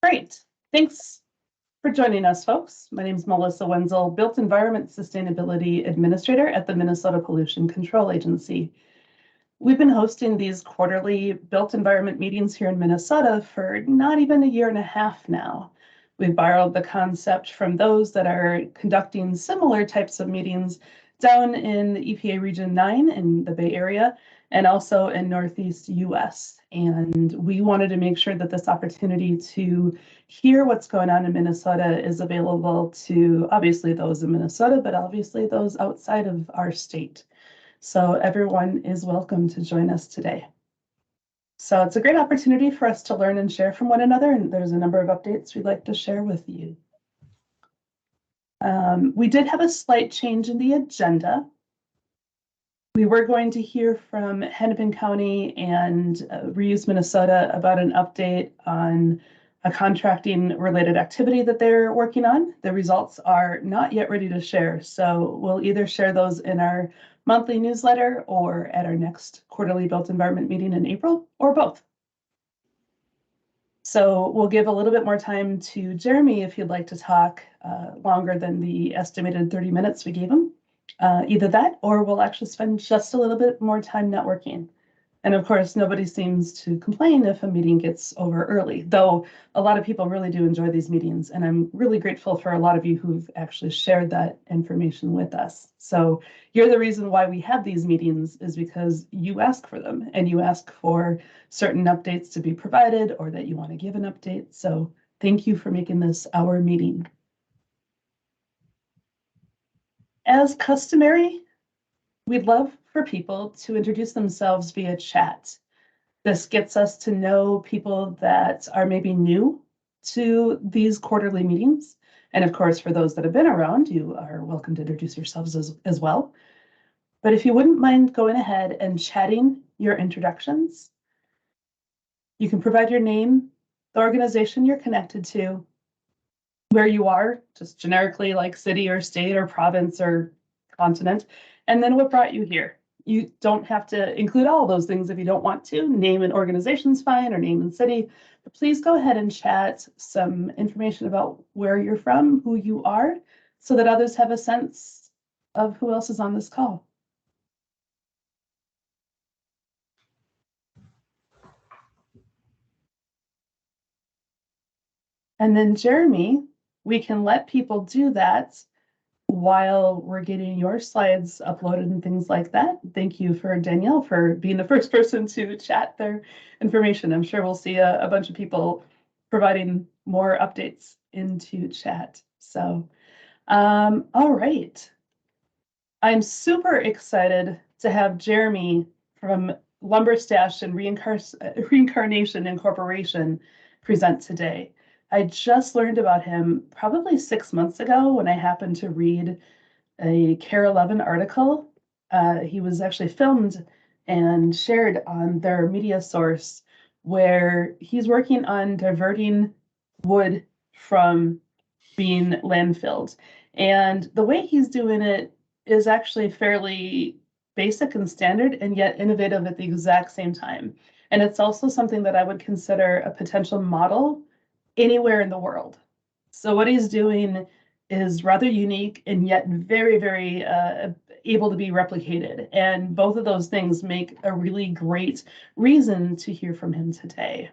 Great. Thanks for joining us, folks. My name is Melissa Wenzel, Built Environment Sustainability Administrator at the Minnesota Pollution Control Agency. We've been hosting these quarterly built environment meetings here in Minnesota for not even a year and a half now. We've borrowed the concept from those that are conducting similar types of meetings down in the EPA Region 9 in the Bay Area and also in Northeast US. And we wanted to make sure that this opportunity to hear what's going on in Minnesota is available to obviously those in Minnesota, but obviously those outside of our state. So everyone is welcome to join us today. So it's a great opportunity for us to learn and share from one another, and there's a number of updates we'd like to share with you. We did have a slight change in the agenda. We were going to hear from Hennepin County and Reuse Minnesota about an update on a contracting related activity that they're working on. The results are not yet ready to share, so we'll either share those in our monthly newsletter or at our next quarterly built environment meeting in April, or both. So we'll give a little bit more time to Jeremy if you'd like to talk longer than the estimated 30 minutes we gave him. Either that, or we'll actually spend just a little bit more time networking. And of course, nobody seems to complain if a meeting gets over early, though a lot of people really do enjoy these meetings. And I'm really grateful for a lot of you who've actually shared that information with us. So you're the reason why we have these meetings is because you ask for them and you ask for certain updates to be provided or that you want to give an update. So thank you for making this our meeting. As customary, we'd love for people to introduce themselves via chat. This gets us to know people that are maybe new to these quarterly meetings. And of course, for those that have been around, you are welcome to introduce yourselves as well. But if you wouldn't mind going ahead and chatting your introductions, you can provide your name, the organization you're connected to, where you are, just generically like city or state or province or continent, and then what brought you here. You don't have to include all those things if you don't want to. Name and organization's fine, or name and city, but please go ahead and chat some information about where you're from, who you are, so that others have a sense of who else is on this call. And then Jeremy, we can let people do that while we're getting your slides uploaded and things like that. Thank you for Danielle for being the first person to chat their information. I'm sure we'll see a bunch of people providing more updates into chat. So, all right. I'm super excited to have Jeremy from Lumber Stash and Reincarnation Incorporation present today. I just learned about him probably 6 months ago when I happened to read a Care 11 article. He was actually filmed and shared on their media source where he's working on diverting wood from being landfilled. And the way he's doing it is actually fairly basic and standard and yet innovative at the exact same time. And it's also something that I would consider a potential model anywhere in the world. So what he's doing is rather unique and yet very, very able to be replicated. And both of those things make a really great reason to hear from him today.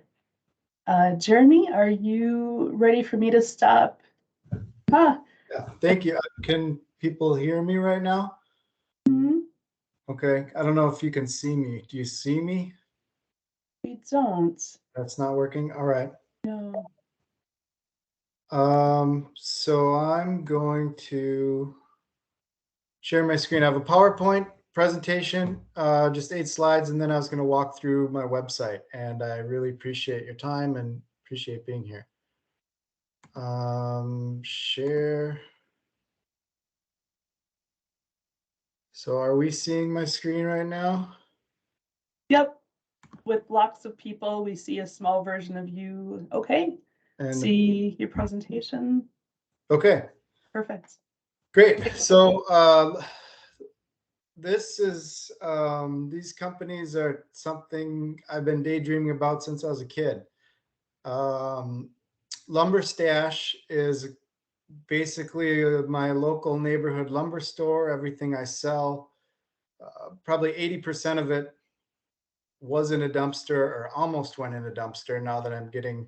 Jeremy, are you ready for me to stop? Yeah, thank you. Can people hear me right now? Mm-hmm. Okay, I don't know if you can see me. Do you see me? We don't. That's not working. All right. No. So I'm going to share my screen. I have a PowerPoint presentation, just 8 slides, and then I was going to walk through my website. And I really appreciate your time and appreciate being here. Share. So are we seeing my screen right now? Yep. With lots of people, we see a small version of you. Okay. And see your presentation. Okay. Perfect. Great. So this is these companies are something I've been daydreaming about since I was a kid. Lumber Stash is basically my local neighborhood lumber store. Everything I sell, probably 80% of it was in a dumpster or almost went in a dumpster. Now that I'm getting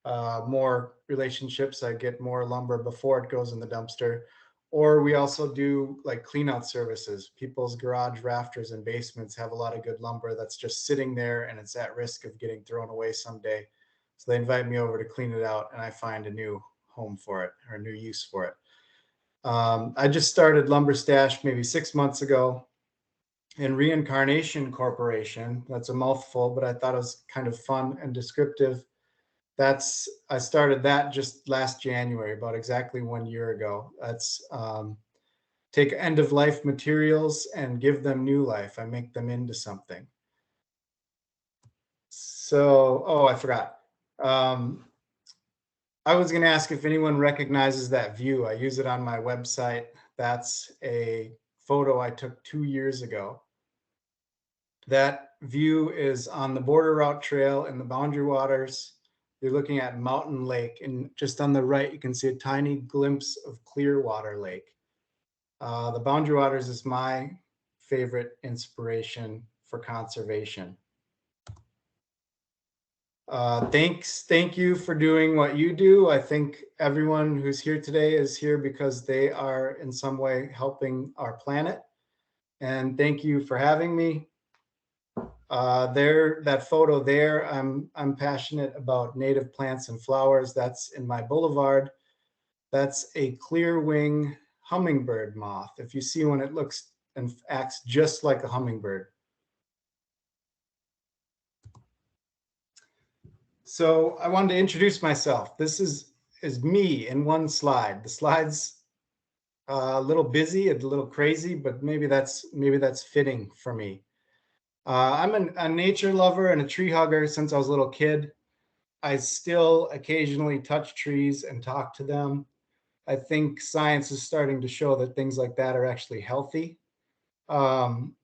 more relationships, I get more lumber before it goes in the dumpster. Or we also do like clean out services. People's garage rafters and basements have a lot of good lumber that's just sitting there and it's at risk of getting thrown away someday. So they invite me over to clean it out and I find a new home for it or a new use for it. I just started Lumber Stash maybe 6 months ago. And Reincarnation Corporation, that's a mouthful, but I thought it was kind of fun and descriptive. I started that just last January, about exactly 1 year ago. That's take end of life materials and give them new life. I make them into something. So, oh, I forgot. I was going to ask if anyone recognizes that view. I use it on my website. That's a photo I took 2 years ago. That view is on the Border Route Trail in the Boundary Waters. You're looking at Mountain Lake, and just on the right, you can see a tiny glimpse of Clearwater Lake. The Boundary Waters is my favorite inspiration for conservation. Thank you for doing what you do. I think everyone who's here today is here because they are in some way helping our planet. And thank you for having me. That photo there, I'm passionate about native plants and flowers. That's in my boulevard. That's a clear wing hummingbird moth. If you see one, it looks and acts just like a hummingbird. So I wanted to introduce myself. This is me in one slide. The slide's a little busy, a little crazy, but maybe that's fitting for me. I'm a nature lover and a tree hugger since I was a little kid. I still occasionally touch trees and talk to them. I think science is starting to show that things like that are actually healthy. I'm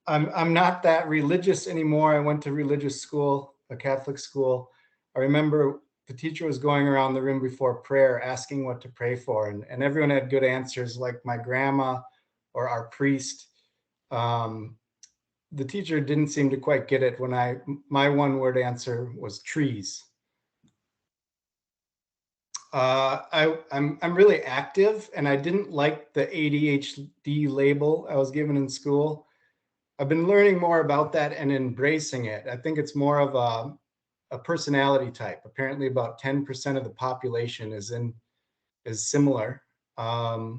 not that religious anymore. I went to religious school, a Catholic school. I remember the teacher was going around the room before prayer asking what to pray for, and everyone had good answers, like my grandma or our priest. The teacher didn't seem to quite get it when my one word answer was trees. I'm really active, and I didn't like the ADHD label I was given in school. I've been learning more about that and embracing it. I think it's more of a personality type. Apparently, about 10% of the population is similar. I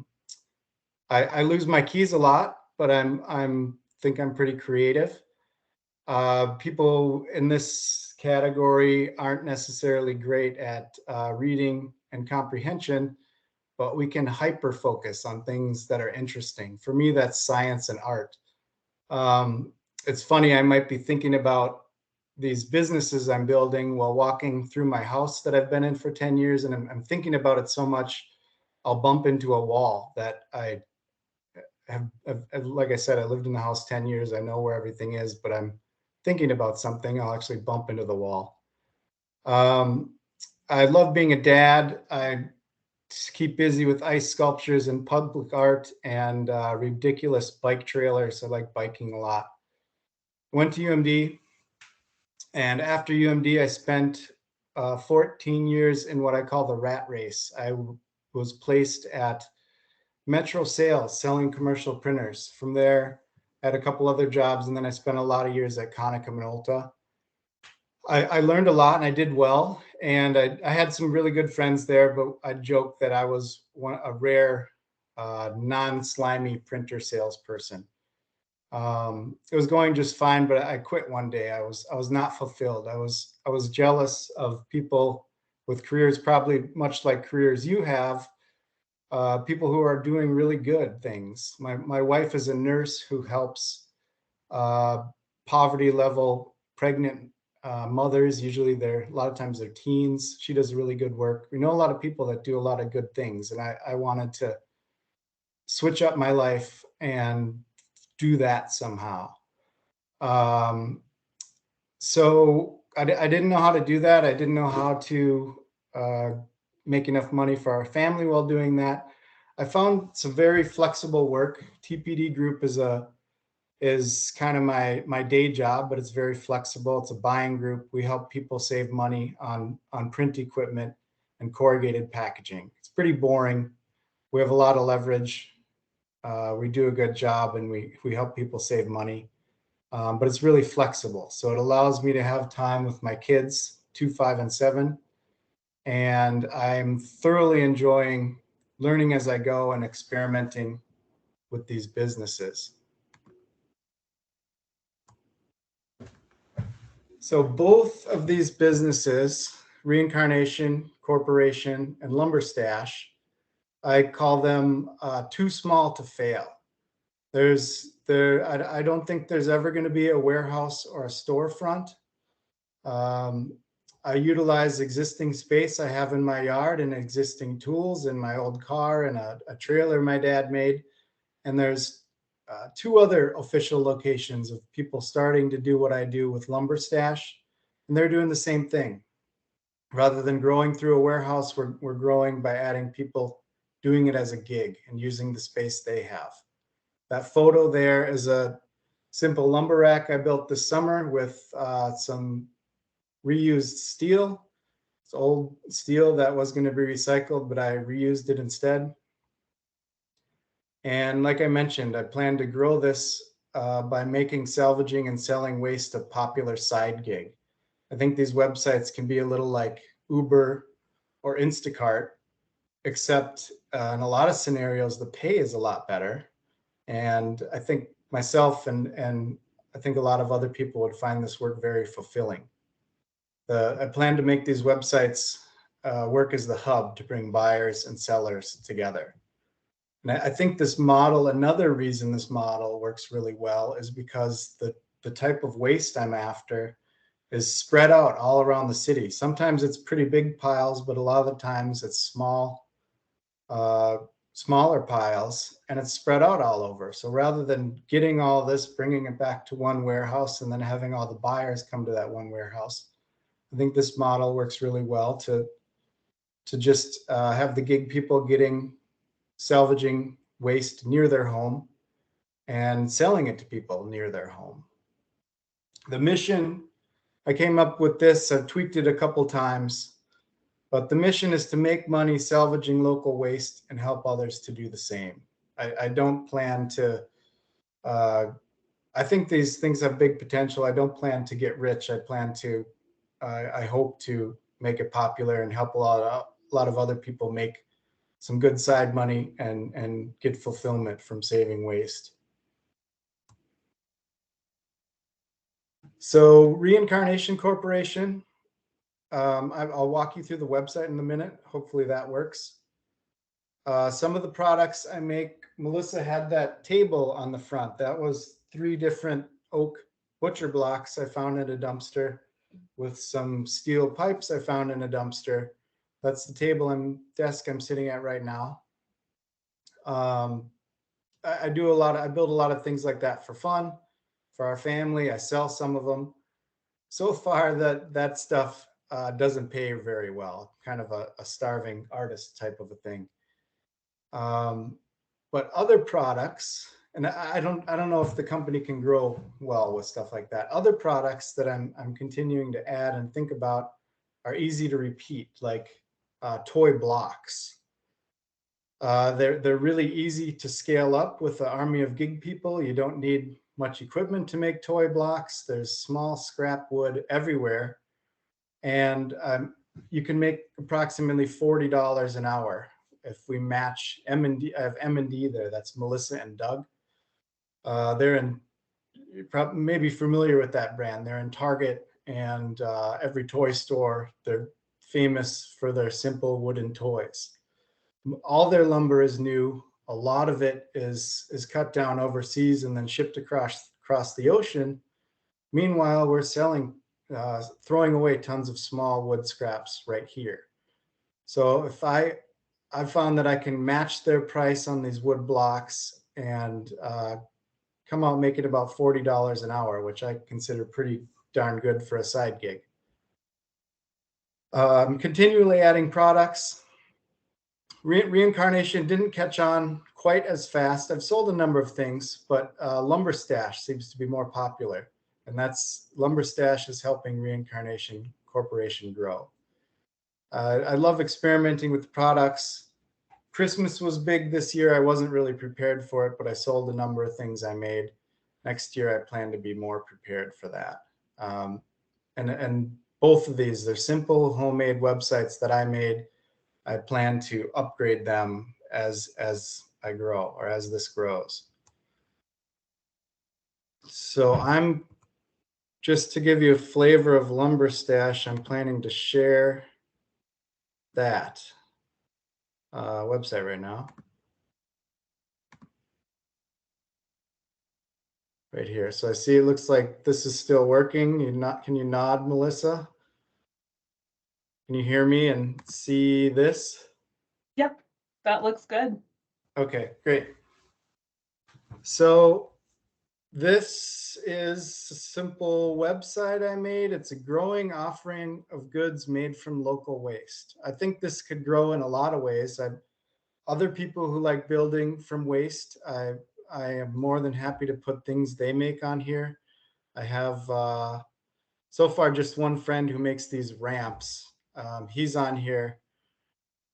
lose my keys a lot, but I'm think I'm pretty creative. People in this category aren't necessarily great at reading and comprehension, but we can hyper focus on things that are interesting. For me, that's science and art. It's funny, I might be thinking about these businesses I'm building while walking through my house that I've been in for 10 years, and I'm thinking about it so much, I'll bump into a wall that I have, like I said, I lived in the house 10 years. I know where everything is, but I'm thinking about something, I'll actually bump into the wall. I love being a dad. I keep busy with ice sculptures and public art and ridiculous bike trailers. I like biking a lot. Went to UMD, and after UMD, I spent 14 years in what I call the rat race. I was placed at Metro Sales selling commercial printers. From there, I had a couple other jobs, and then I spent a lot of years at Konica Minolta. I learned a lot and I did well, and I had some really good friends there, but I joked that I was a rare non-slimy printer salesperson. It was going just fine, but I quit one day. I was not fulfilled. I was jealous of people with careers probably much like careers you have, people who are doing really good things. My wife is a nurse who helps poverty level pregnant mothers. Usually a lot of times they're teens. She does really good work. We know a lot of people that do a lot of good things, and I wanted to switch up my life and do that somehow. So I didn't know how to do that. I didn't know how to make enough money for our family while doing that. I found some very flexible work. TPD Group is kind of my day job, but it's very flexible. It's a buying group. We help people save money on print equipment and corrugated packaging. It's pretty boring. We have a lot of leverage. We do a good job, and we help people save money. But it's really flexible. So it allows me to have time with my kids, 2, 5, and 7. And I'm thoroughly enjoying learning as I go and experimenting with these businesses. So both of these businesses, Reincarnation, Corporation, and Lumber Stash, I call them too small to fail. I don't think there's ever going to be a warehouse or a storefront. I utilize existing space I have in my yard and existing tools in my old car and a trailer my dad made. And there's 2 other official locations of people starting to do what I do with Lumber Stash, and they're doing the same thing. Rather than growing through a warehouse, we're growing by adding people doing it as a gig and using the space they have. That photo there is a simple lumber rack I built this summer with some reused steel. It's old steel that was going to be recycled, but I reused it instead. And like I mentioned, I plan to grow this by making salvaging and selling waste a popular side gig. I think these websites can be a little like Uber or Instacart, except in a lot of scenarios, the pay is a lot better. And I think myself and I think a lot of other people would find this work very fulfilling. I plan to make these websites work as the hub to bring buyers and sellers together. And I think this model, another reason this model works really well is because the type of waste I'm after is spread out all around the city. Sometimes it's pretty big piles, but a lot of the times it's smaller piles, and it's spread out all over. So rather than getting all this, bringing it back to one warehouse and then having all the buyers come to that one warehouse, I think this model works really well to just have the gig people salvaging waste near their home and selling it to people near their home. The mission, I came up with this, I've tweaked it a couple times, but the mission is to make money salvaging local waste and help others to do the same. I don't plan to, I think these things have big potential. I don't plan to get rich. I hope to make it popular and help a lot of other people make some good side money and get fulfillment from saving waste. So Reincarnation Corporation, I'll walk you through the website in a minute. Hopefully that works. Some of the products I make, Melissa had that table on the front. That was 3 different oak butcher blocks I found in a dumpster with some steel pipes I found in a dumpster. That's the table and desk I'm sitting at right now. I build a lot of things like that for fun, for our family. I sell some of them. So far that stuff doesn't pay very well, kind of a starving artist type of a thing. But other products, and I don't know if the company can grow well with stuff like that. Other products that I'm continuing to add and think about are easy to repeat, like toy blocks. They're really easy to scale up with the army of gig people. You don't need much equipment to make toy blocks. There's small scrap wood everywhere, and you can make approximately $40 an hour if we match M&D. I have M&D there. That's Melissa and Doug. You're probably maybe familiar with that brand. They're in Target and every toy store. They're famous for their simple wooden toys. All their lumber is new. A lot of it is cut down overseas and then shipped across the ocean. Meanwhile, we're throwing away tons of small wood scraps right here. So if I've found that I can match their price on these wood blocks and come out making about $40 an hour, which I consider pretty darn good for a side gig. Continually adding products. Reincarnation didn't catch on quite as fast. I've sold a number of things, but Lumber Stash seems to be more popular. And that's Lumber Stash is helping Reincarnation Corporation grow. I love experimenting with products. Christmas was big this year. I wasn't really prepared for it, but I sold a number of things I made. Next year, I plan to be more prepared for that. And both of these, they're simple homemade websites that I made. I plan to upgrade them as I grow or as this grows. So I'm just to give you a flavor of Lumber Stash, I'm planning to share that website right now. Right here. So I see it looks like this is still working. Can you nod, Melissa? Can you hear me and see this? Yep, that looks good. Okay, great. So this is a simple website I made. It's a growing offering of goods made from local waste. I think this could grow in a lot of ways. Other people who like building from waste, I am more than happy to put things they make on here. I have so far just one friend who makes these ramps. He's on here,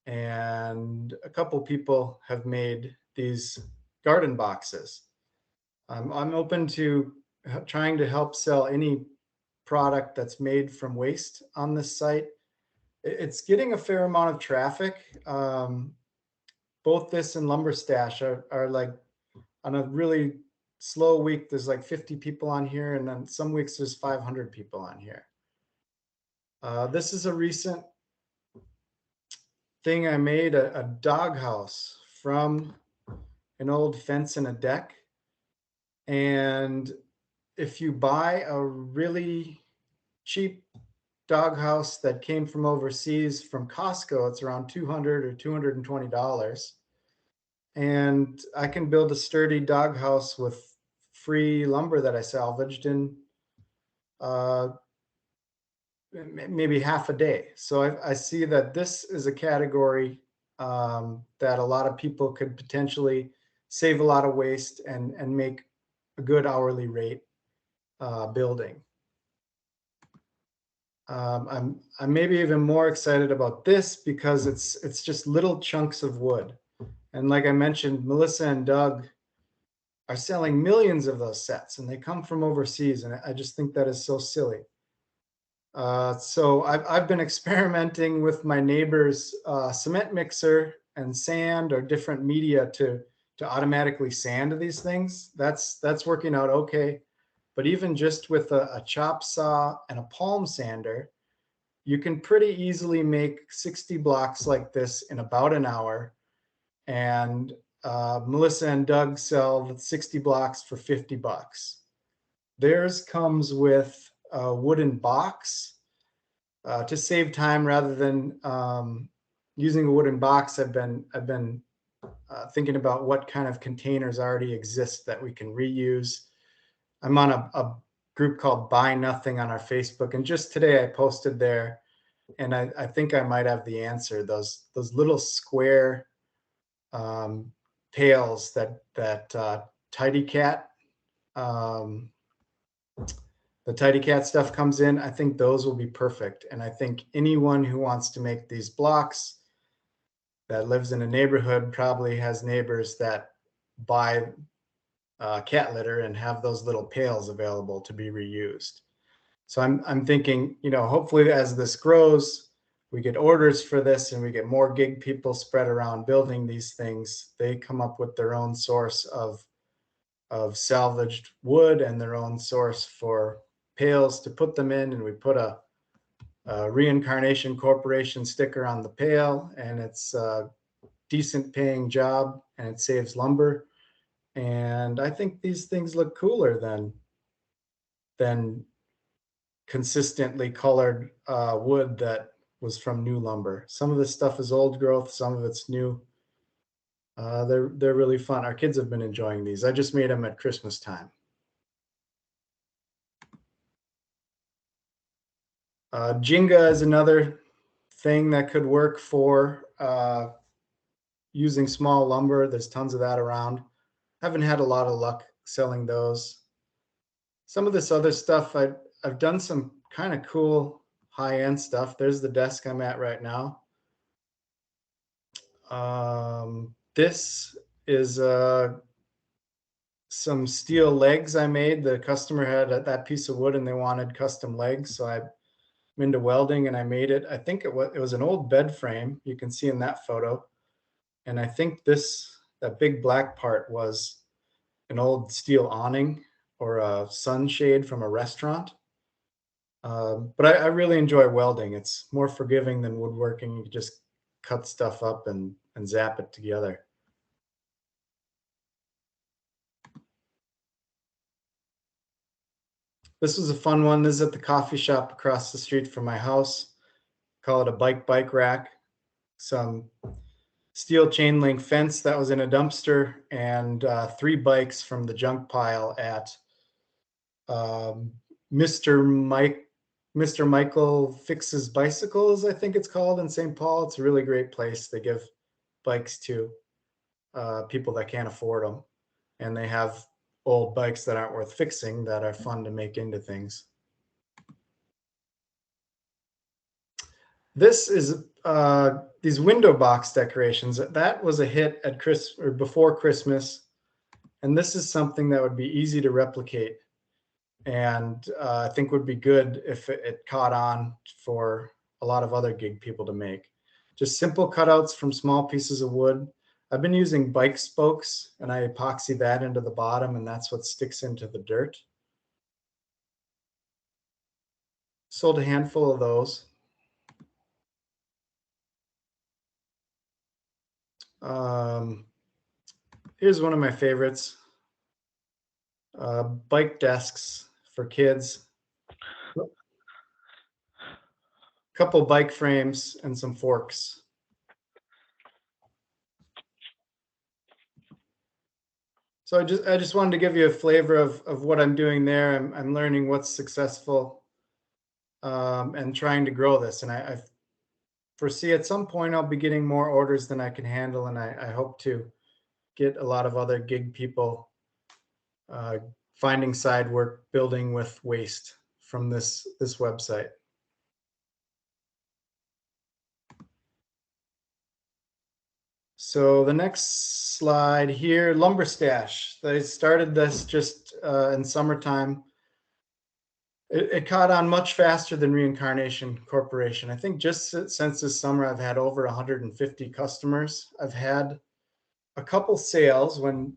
and a couple people have made these garden boxes. I'm open to trying to help sell any product that's made from waste on this site. It's getting a fair amount of traffic. Both this and Lumber Stash are like on a really slow week, there's like 50 people on here, and then some weeks there's 500 people on here. This is a recent thing I made, a doghouse from an old fence and a deck. And if you buy a really cheap doghouse that came from overseas from Costco, it's around $200 or $220. And I can build a sturdy doghouse with free lumber that I salvaged in maybe half a day. So I see that this is a category that a lot of people could potentially save a lot of waste and make a good hourly rate building. I'm maybe even more excited about this because it's just little chunks of wood. And like I mentioned, Melissa and Doug are selling millions of those sets, and they come from overseas. And I just think that is so silly. So I've been experimenting with my neighbor's cement mixer and sand or different media to automatically sand these things. That's working out okay. But even just with a chop saw and a palm sander, you can pretty easily make 60 blocks like this in about an hour. And Melissa and Doug sell the 60 blocks for $50. Theirs comes with a wooden box to save time rather than using a wooden box. I've been thinking about what kind of containers already exist that we can reuse. I'm on a group called Buy Nothing on our Facebook, and just today I posted there, and I think I might have the answer. Those little square pails that Tidy Cat, the Tidy Cat stuff comes in. I think those will be perfect, and I think anyone who wants to make these blocks that lives in a neighborhood probably has neighbors that buy cat litter and have those little pails available to be reused. So I'm thinking, hopefully as this grows, we get orders for this and we get more gig people spread around building these things. They come up with their own source of salvaged wood and their own source for pails to put them in, and we put a Reincarnation Corporation sticker on the pail, and it's a decent paying job, and it saves lumber. And I think these things look cooler than consistently colored wood that was from new lumber. Some of this stuff is old growth, some of it's new. They're really fun. Our kids have been enjoying these. I just made them at Christmas time. Jenga is another thing that could work for using small lumber. There's tons of that around. Haven't had a lot of luck selling those. Some of this other stuff, I've done some kind of cool high-end stuff. There's the desk I'm at right now. This is some steel legs I made. The customer had that piece of wood and they wanted custom legs, so I'm into welding and I made it. I think it was an old bed frame you can see in that photo, and I think that big black part was an old steel awning or a sunshade from a restaurant. But I really enjoy welding. It's more forgiving than woodworking. You just cut stuff up and zap it together. This was a fun one. This is at the coffee shop across the street from my house. Call it a bike rack. Some steel chain link fence that was in a dumpster, and 3 bikes from the junk pile at Mr. Michael Fixes Bicycles, I think it's called, in St. Paul. It's a really great place. They give bikes to people that can't afford them, and they have old bikes that aren't worth fixing that are fun to make into things. This is these window box decorations. That was a hit at before Christmas, and this is something that would be easy to replicate, and I think would be good if it caught on for a lot of other gig people to make. Just simple cutouts from small pieces of wood. I've been using bike spokes, and I epoxy that into the bottom, and that's what sticks into the dirt. Sold a handful of those. Here's one of my favorites. Bike desks for kids. Couple bike frames and some forks. So I just wanted to give you a flavor of what I'm doing there. I'm learning what's successful and trying to grow this. And I foresee at some point I'll be getting more orders than I can handle, and I hope to get a lot of other gig people finding side work building with waste from this website. So the next slide here, lumber stash. They started this just in summertime. It caught on much faster than Reincarnation Corporation. I think just since this summer, I've had over 150 customers. I've had a couple sales when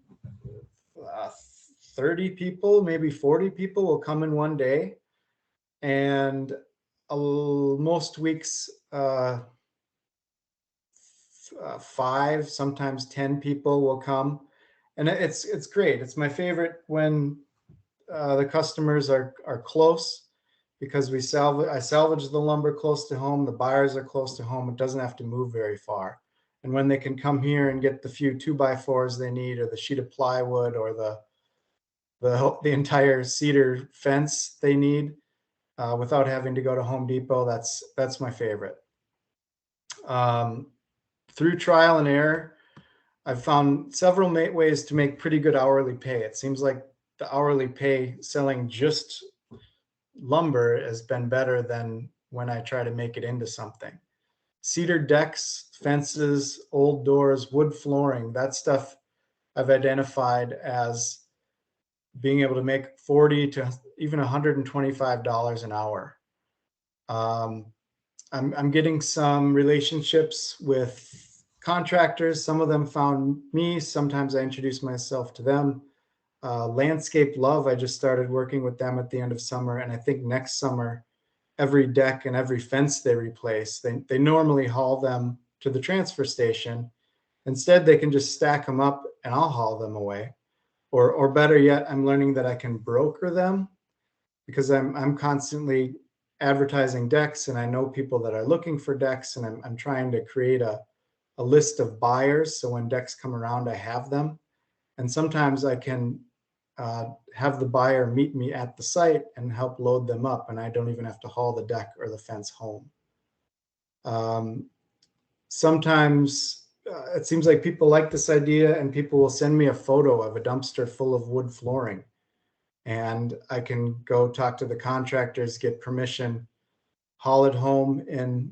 30 people, maybe 40 people will come in one day. And most weeks, 5, sometimes 10 people will come. And it's great. It's my favorite when the customers are close, because I salvage the lumber close to home. The buyers are close to home. It doesn't have to move very far. And when they can come here and get the few 2x4s they need, or the sheet of plywood, or the entire cedar fence they need, without having to go to Home Depot, that's my favorite. Through trial and error, I've found several ways to make pretty good hourly pay. It seems like the hourly pay selling just lumber has been better than when I try to make it into something. Cedar decks, fences, old doors, wood flooring, that stuff I've identified as being able to make $40 to even $125 an hour. I'm getting some relationships with contractors. Some of them found me. Sometimes I introduce myself to them. Landscape Love, I just started working with them at the end of summer. And I think next summer, every deck and every fence they replace, they normally haul them to the transfer station. Instead, they can just stack them up and I'll haul them away. Or better yet, I'm learning that I can broker them, because I'm constantly advertising decks, and I know people that are looking for decks, and I'm trying to create a list of buyers. So when decks come around, I have them. And sometimes I can have the buyer meet me at the site and help load them up, and I don't even have to haul the deck or the fence home. Sometimes it seems like people like this idea, and people will send me a photo of a dumpster full of wood flooring, and I can go talk to the contractors, get permission, haul it home in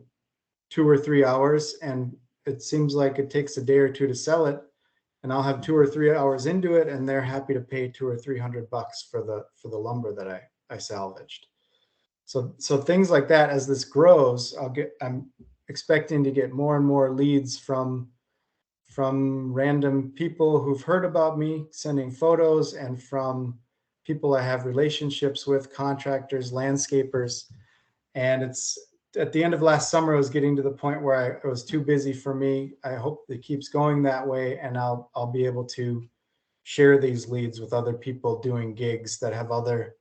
2 or 3 hours, and it seems like it takes a day or two to sell it, and I'll have 2 or 3 hours into it, and they're happy to pay $200 or $300 for the lumber that I salvaged. So things like that. As this grows, I'm expecting to get more and more leads from random people who've heard about me sending photos, and from people I have relationships with, contractors, landscapers. And it's at the end of last summer, I was getting to the point where it was too busy for me. I hope it keeps going that way, and I'll be able to share these leads with other people doing gigs that have other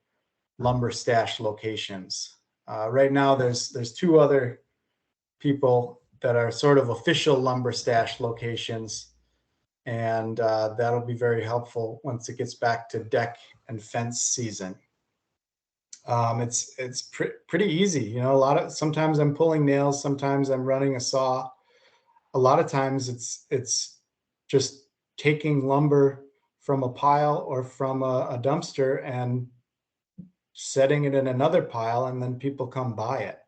lumber stash locations. Right now, there's 2 other people that are sort of official lumber stash locations, and that'll be very helpful once it gets back to deck and fence season. It's pretty easy, you know. Sometimes I'm pulling nails, sometimes I'm running a saw. A lot of times it's just taking lumber from a pile or from a dumpster and setting it in another pile, and then people come buy it.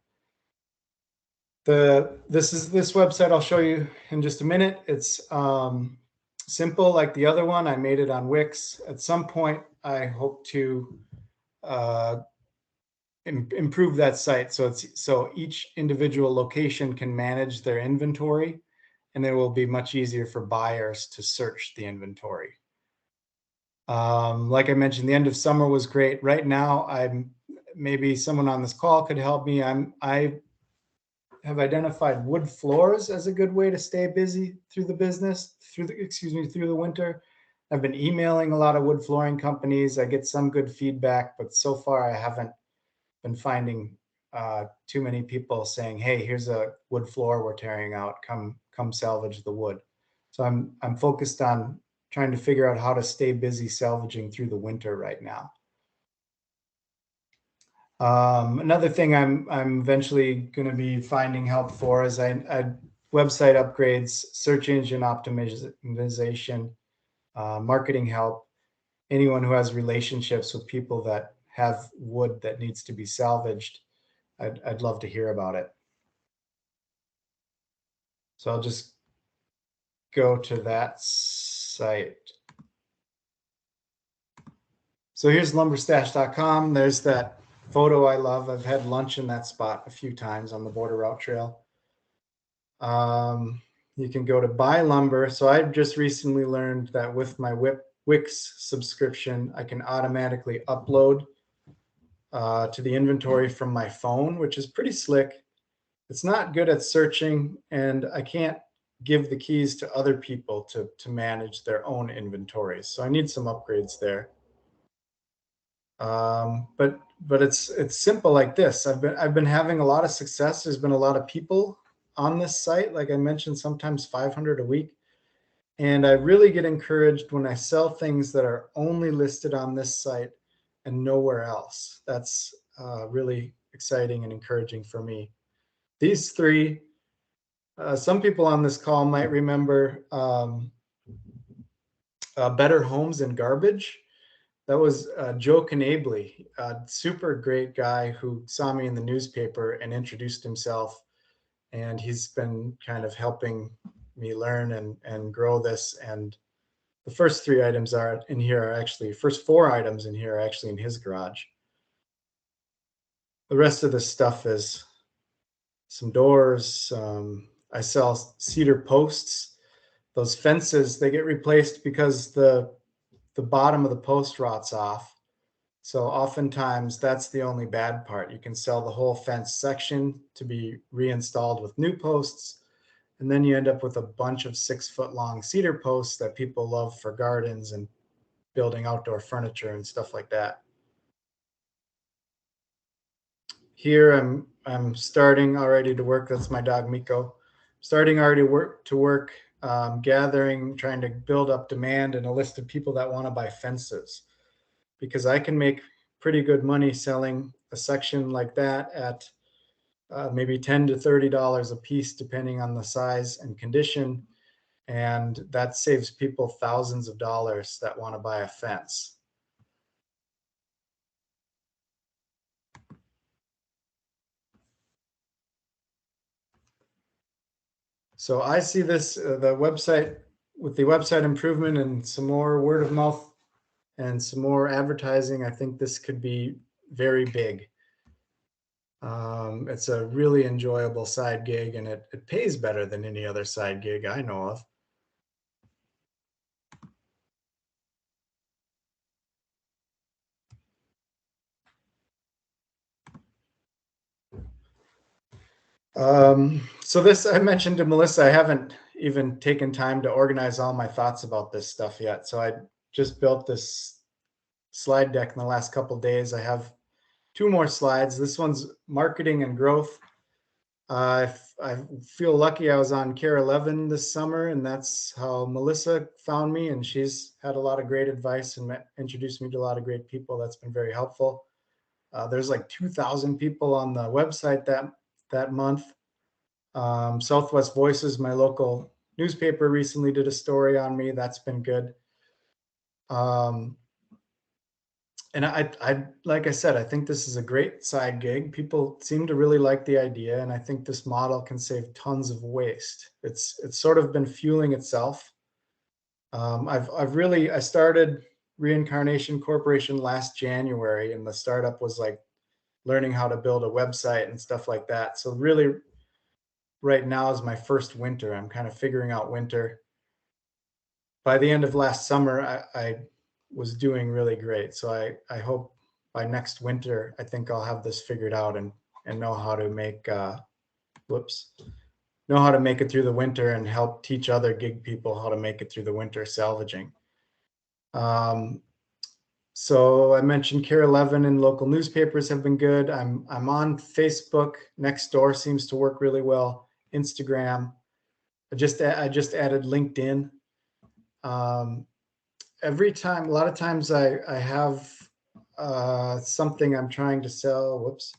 This website I'll show you in just a minute. It's simple like the other one. I made it on Wix. At some point, I hope to improve that site so each individual location can manage their inventory, and it will be much easier for buyers to search the inventory. Like I mentioned, the end of summer was great. Right now, maybe someone on this call could help me. I have identified wood floors as a good way to stay busy through the winter. I've been emailing a lot of wood flooring companies. I get some good feedback, but so far I haven't been finding too many people saying, "Hey, here's a wood floor we're tearing out. Come salvage the wood." So I'm focused on trying to figure out how to stay busy salvaging through the winter right now. Another thing I'm eventually going to be finding help for is I website upgrades, search engine optimization, marketing help. Anyone who has relationships with people that have wood that needs to be salvaged, I'd love to hear about it. So I'll just go to that site. So here's lumberstash.com. There's that photo I love. I've had lunch in that spot a few times on the Border Route Trail. You can go to buy lumber. So I just recently learned that with my Wix subscription, I can automatically upload to the inventory from my phone, which is pretty slick. It's not good at searching, and I can't give the keys to other people to manage their own inventories. So I need some upgrades there. But it's simple like this. I've been having a lot of success. There's been a lot of people on this site. Like I mentioned, sometimes 500 a week. And I really get encouraged when I sell things that are only listed on this site and nowhere else. That's really exciting and encouraging for me. These 3, some people on this call might remember Better Homes and Garbage. That was Joe Canably, a super great guy who saw me in the newspaper and introduced himself. And he's been kind of helping me learn and grow this. And the first 3 items are in here are actually, first 4 items in here are actually in his garage. The rest of the stuff is some doors. I sell cedar posts. Those fences, they get replaced because the bottom of the post rots off. So oftentimes that's the only bad part. You can sell the whole fence section to be reinstalled with new posts, and then you end up with a bunch of 6-foot long cedar posts that people love for gardens and building outdoor furniture and stuff like that. Here I'm starting already to work. That's my dog Miko. Starting already to work gathering, trying to build up demand and a list of people that want to buy fences, because I can make pretty good money selling a section like that at maybe $10 to $30 a piece, depending on the size and condition. And that saves people thousands of dollars that want to buy a fence. So I see this, the website, with the website improvement and some more word of mouth and some more advertising, I think this could be very big. It's a really enjoyable side gig, and it pays better than any other side gig I know of. So this, I mentioned to Melissa, I haven't even taken time to organize all my thoughts about this stuff yet. So I just built this slide deck in the last couple of days. I have 2 more slides. This one's marketing and growth. I feel lucky I was on Care 11 this summer, and that's how Melissa found me. And she's had a lot of great advice and introduced me to a lot of great people. That's been very helpful. There's like 2,000 people on the website that month. Southwest Voices, my local newspaper, recently did a story on me. That's been good. And I, like I said, I think this is a great side gig. People seem to really like the idea, and I think this model can save tons of waste. It's sort of been fueling itself. I started Reincarnation Corporation last January, and the startup was like learning how to build a website and stuff like that. So really, right now is my first winter. I'm kind of figuring out winter. By the end of last summer, I was doing really great. So I hope by next winter, I think I'll have this figured out and know how to make, know how to make it through the winter and help teach other gig people how to make it through the winter salvaging. So I mentioned Care 11 and local newspapers have been good. I'm on Facebook. Nextdoor seems to work really well. Instagram. I just added LinkedIn. Every time, a lot of times I have something I'm trying to sell. Whoops.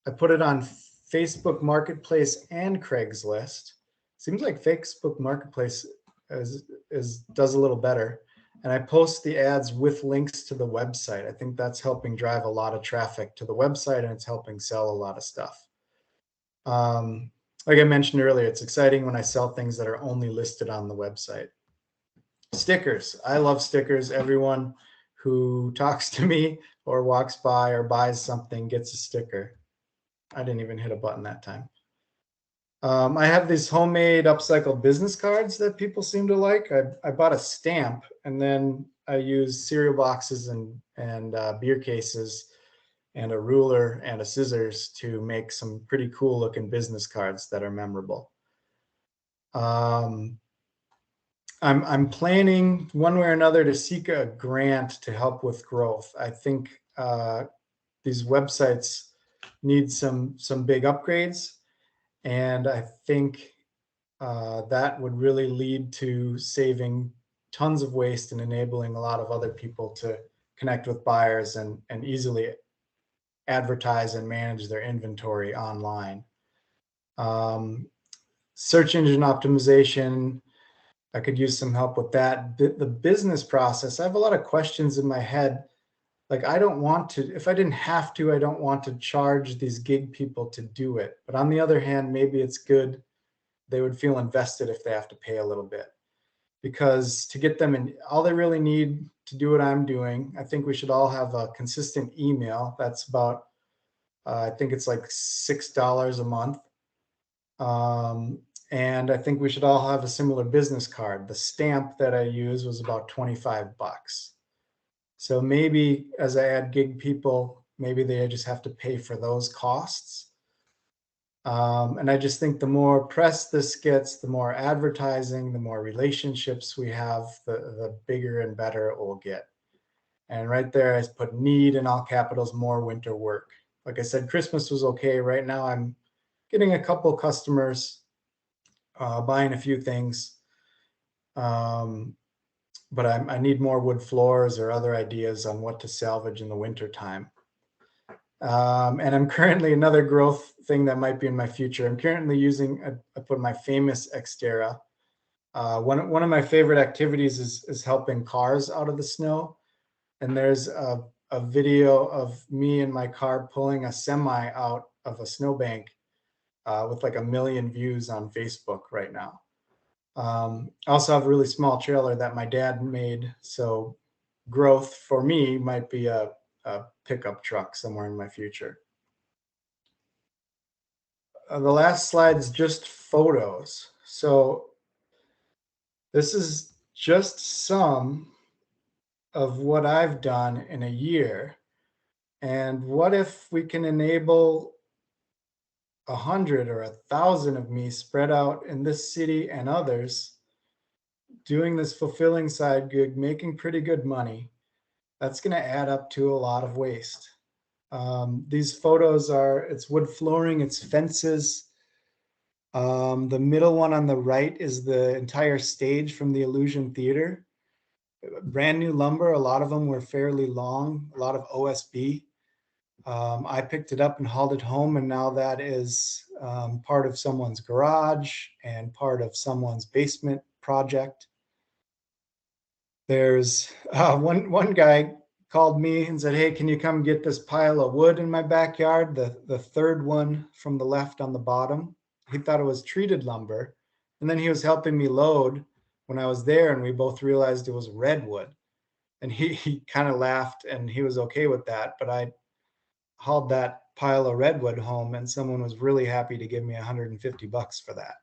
I put it on Facebook Marketplace and Craigslist. Seems like Facebook Marketplace does a little better. And I post the ads with links to the website. I think that's helping drive a lot of traffic to the website, and it's helping sell a lot of stuff. Like I mentioned earlier, it's exciting when I sell things that are only listed on the website. Stickers. I love stickers. Everyone who talks to me or walks by or buys something gets a sticker. I didn't even hit a button that time. I have these homemade upcycled business cards that people seem to like. I bought a stamp, and then I used cereal boxes and beer cases and a ruler and a scissors to make some pretty cool looking business cards that are memorable. I'm planning one way or another to seek a grant to help with growth. I think these websites need some big upgrades, and I think that would really lead to saving tons of waste and enabling a lot of other people to connect with buyers and easily advertise and manage their inventory online. Search engine optimization, I could use some help with that. The business process, I have a lot of questions in my head. Like, I don't want to, if I didn't have to, I don't want to charge these gig people to do it. But on the other hand, maybe it's good. They would feel invested if they have to pay a little bit. Because to get them in, all they really need to do what I'm doing, I think we should all have a consistent email. That's about, I think it's like $6 a month. And I think we should all have a similar business card. The stamp that I use was about 25 bucks. So maybe as I add gig people, maybe they just have to pay for those costs. And I just think the more press this gets, the more advertising, the more relationships we have, the bigger and better it will get. And right there, I put need in all capitals, more winter work. Like I said, Christmas was okay. Right now, I'm getting a couple customers, buying a few things. But I need more wood floors or other ideas on what to salvage in the winter time. And I'm currently, another growth thing that might be in my future, I'm currently using, I put my famous Xterra. One of my favorite activities is helping cars out of the snow. And there's a video of me in my car pulling a semi out of a snowbank with like 1 million views on Facebook right now. I also have a really small trailer that my dad made. So growth for me might be a pickup truck somewhere in my future. The last slide is just photos. So this is just some of what I've done in a year. And what if we can enable 100 or 1,000 of me spread out in this city and others doing this fulfilling side gig, making pretty good money? That's going to add up to a lot of waste. These photos are, it's wood flooring, it's fences. The middle one on the right is the entire stage from the Illusion Theater. Brand new lumber, a lot of them were fairly long, a lot of OSB. I picked it up and hauled it home, and now that is part of someone's garage and part of someone's basement project. There's one guy called me and said, "Hey, can you come get this pile of wood in my backyard?" The third one from the left on the bottom. He thought it was treated lumber, and then he was helping me load when I was there, and we both realized it was redwood. And he kind of laughed, and he was okay with that. But I hauled that pile of redwood home, and someone was really happy to give me $150 for that.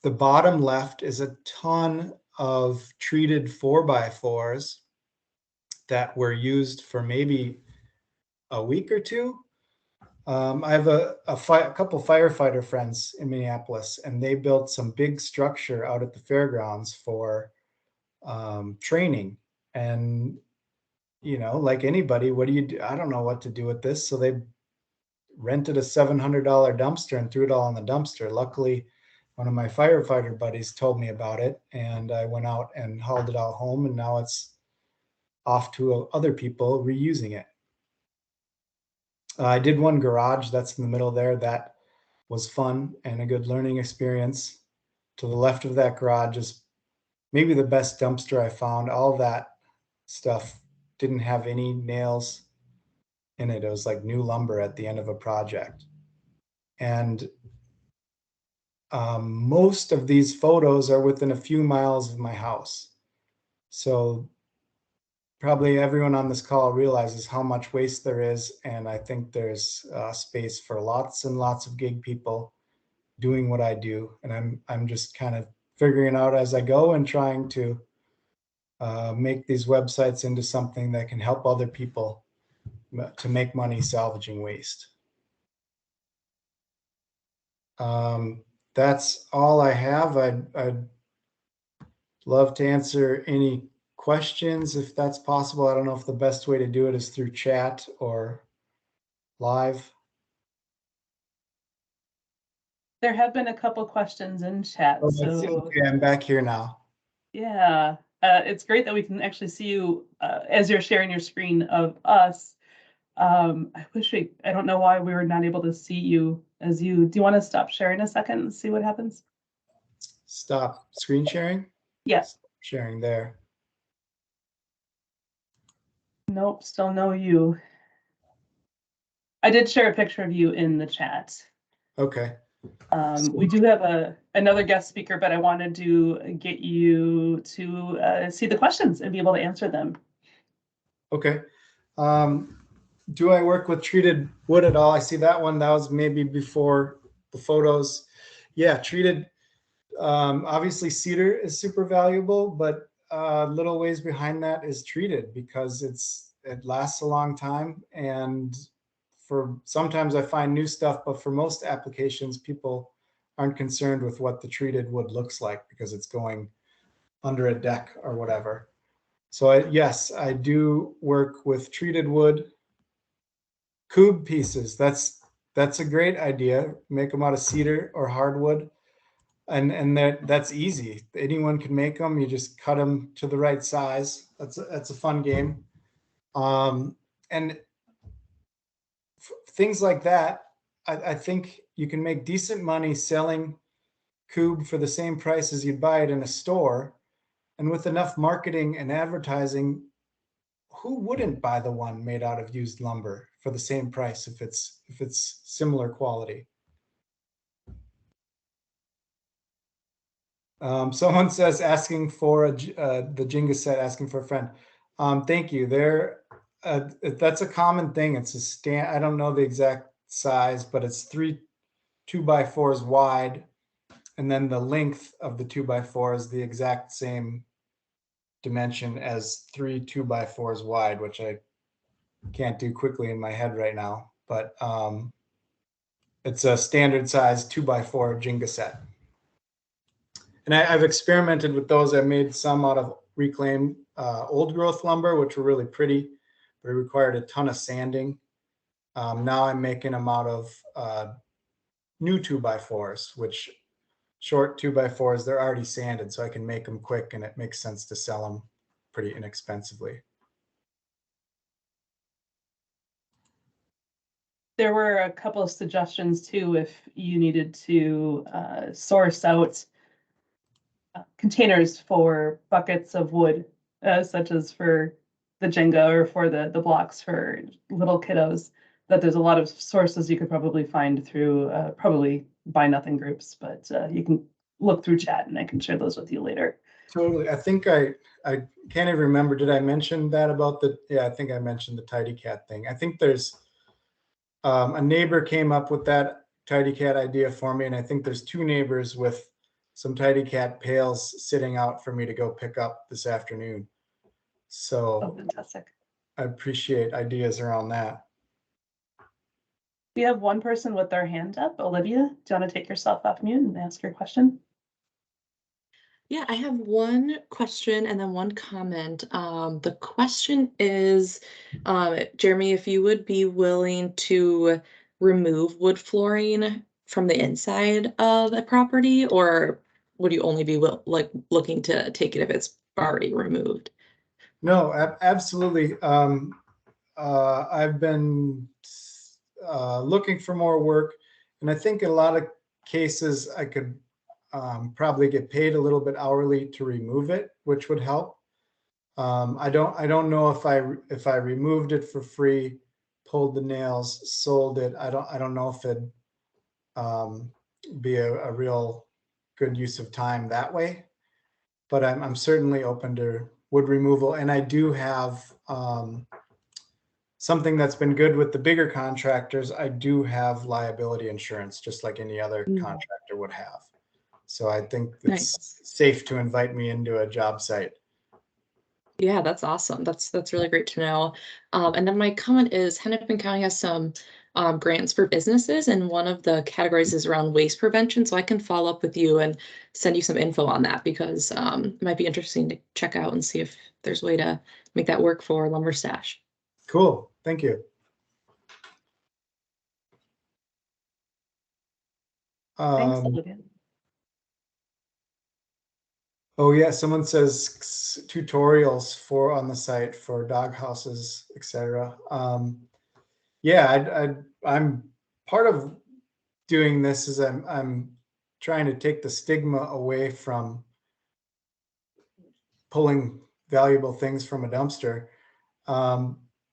The bottom left is a ton of treated 4x4s that were used for maybe a week or two. I have a couple firefighter friends in Minneapolis, and they built some big structure out at the fairgrounds for training. And, you know, like anybody, what do you do? I don't know what to do with this. So they rented a $700 dumpster and threw it all in the dumpster. Luckily, one of my firefighter buddies told me about it, and I went out and hauled it all home, and now it's off to other people reusing it. I did one garage that's in the middle there. That was fun and a good learning experience. To the left of that garage is maybe the best dumpster I found. All that stuff didn't have any nails in it. It was like new lumber at the end of a project. And most of these photos are within a few miles of my house. So probably everyone on this call realizes how much waste there is. And I think there's space for lots and lots of gig people doing what I do. And I'm just kind of figuring out as I go and trying to make these websites into something that can help other people to make money salvaging waste. That's all I have. I'd love to answer any questions if that's possible. I don't know if the best way to do it is through chat or live. There have been a couple questions in chat. Oh, So okay, I'm back here now. yeah, it's great that we can actually see you as you're sharing your screen of us. I wish I don't know why we were not able to see you as you. Do you want to stop sharing a second and see what happens? Stop screen sharing? Yes. Stop sharing there. Nope, still no you. I did share a picture of you in the chat. Okay. We do have another guest speaker, but I wanted to get you to see the questions and be able to answer them. Okay. Do I work with treated wood at all? I see that one. That was maybe before the photos. Yeah, treated. Obviously, cedar is super valuable, but little ways behind that is treated because it lasts a long time. And for sometimes I find new stuff, but for most applications, people aren't concerned with what the treated wood looks like because it's going under a deck or whatever. So yes, I do work with treated wood. Cube pieces, that's a great idea. Make them out of cedar or hardwood. And that's easy. Anyone can make them. You just cut them to the right size. That's a fun game. And things like that, I think you can make decent money selling Cube for the same price as you'd buy it in a store. And with enough marketing and advertising, who wouldn't buy the one made out of used lumber for the same price if it's similar quality? Someone says asking for the Jenga set, asking for a friend. Thank you. That's a common thing. It's a stand. I don't know the exact size, but it's 3 2x4s wide, and then the length of the 2x4 is the exact same dimension as 3 2x4s wide, which I can't do quickly in my head right now. But it's a standard size 2x4 Jenga set. And I've experimented with those. I made some out of reclaimed old growth lumber, which were really pretty, but it required a ton of sanding. Now I'm making them out of new 2x4s, which short 2x4s, they're already sanded, so I can make them quick, and it makes sense to sell them pretty inexpensively. There were a couple of suggestions too, if you needed to source out containers for buckets of wood, such as for the Jenga or for the blocks for little kiddos, that there's a lot of sources you could probably find through probably buy nothing groups, but you can look through chat and I can share those with you later. Totally. I think I can't even remember. Did I mention that about I think I mentioned the Tidy Cat thing. I think there's a neighbor came up with that Tidy Cat idea for me, and I think there's 2 neighbors with some Tidy Cat pails sitting out for me to go pick up this afternoon. So fantastic. I appreciate ideas around that. We have one person with their hand up. Olivia, do you want to take yourself off mute and ask your question? Yeah, I have one question and then one comment. The question is, Jeremy, if you would be willing to remove wood flooring from the inside of a property, or would you only be looking to take it if it's already removed? No, absolutely. I've been looking for more work, and I think in a lot of cases I could probably get paid a little bit hourly to remove it, which would help. I don't know if I removed it for free, pulled the nails, sold it. I don't know if it'd be a real good use of time that way. But I'm certainly open to wood removal, and I do have something that's been good with the bigger contractors. I do have liability insurance, just like any other contractor would have. So I think it's safe to invite me into a job site. Yeah, that's awesome. That's really great to know. And then my comment is Hennepin County has some grants for businesses, and one of the categories is around waste prevention. So I can follow up with you and send you some info on that, because it might be interesting to check out and see if there's a way to make that work for Lumber Stash. Cool. Thank you. Thanks, Olivia. Oh yeah, someone says tutorials for on the site for dog houses, etc. Yeah, I'm part of doing this is I'm trying to take the stigma away from pulling valuable things from a dumpster,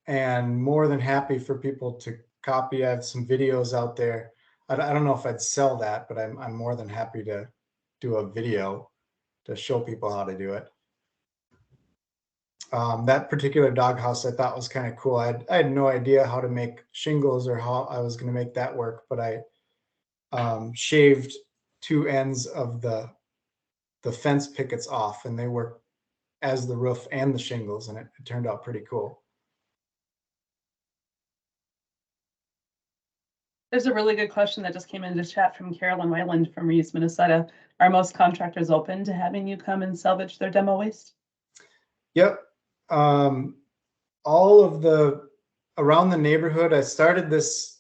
and more than happy for people to copy. I have some videos out there. I don't know if I'd sell that, but I'm more than happy to do a video to show people how to do it. That particular doghouse I thought was kind of cool. I had no idea how to make shingles or how I was going to make that work, but I shaved 2 ends of the fence pickets off, and they work as the roof and the shingles, and it turned out pretty cool. There's a really good question that just came into chat from Carolyn Wyland from Reeves, Minnesota. Are most contractors open to having you come and salvage their demo waste? Yep. All of the around the neighborhood, I started this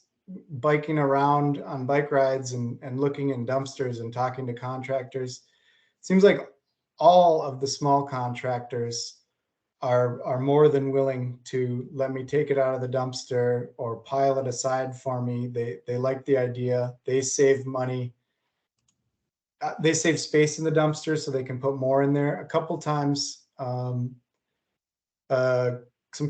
biking around on bike rides and looking in dumpsters and talking to contractors. It seems like all of the small contractors are more than willing to let me take it out of the dumpster or pile it aside for me. They like the idea. They save money. They save space in the dumpster so they can put more in there. A couple times, some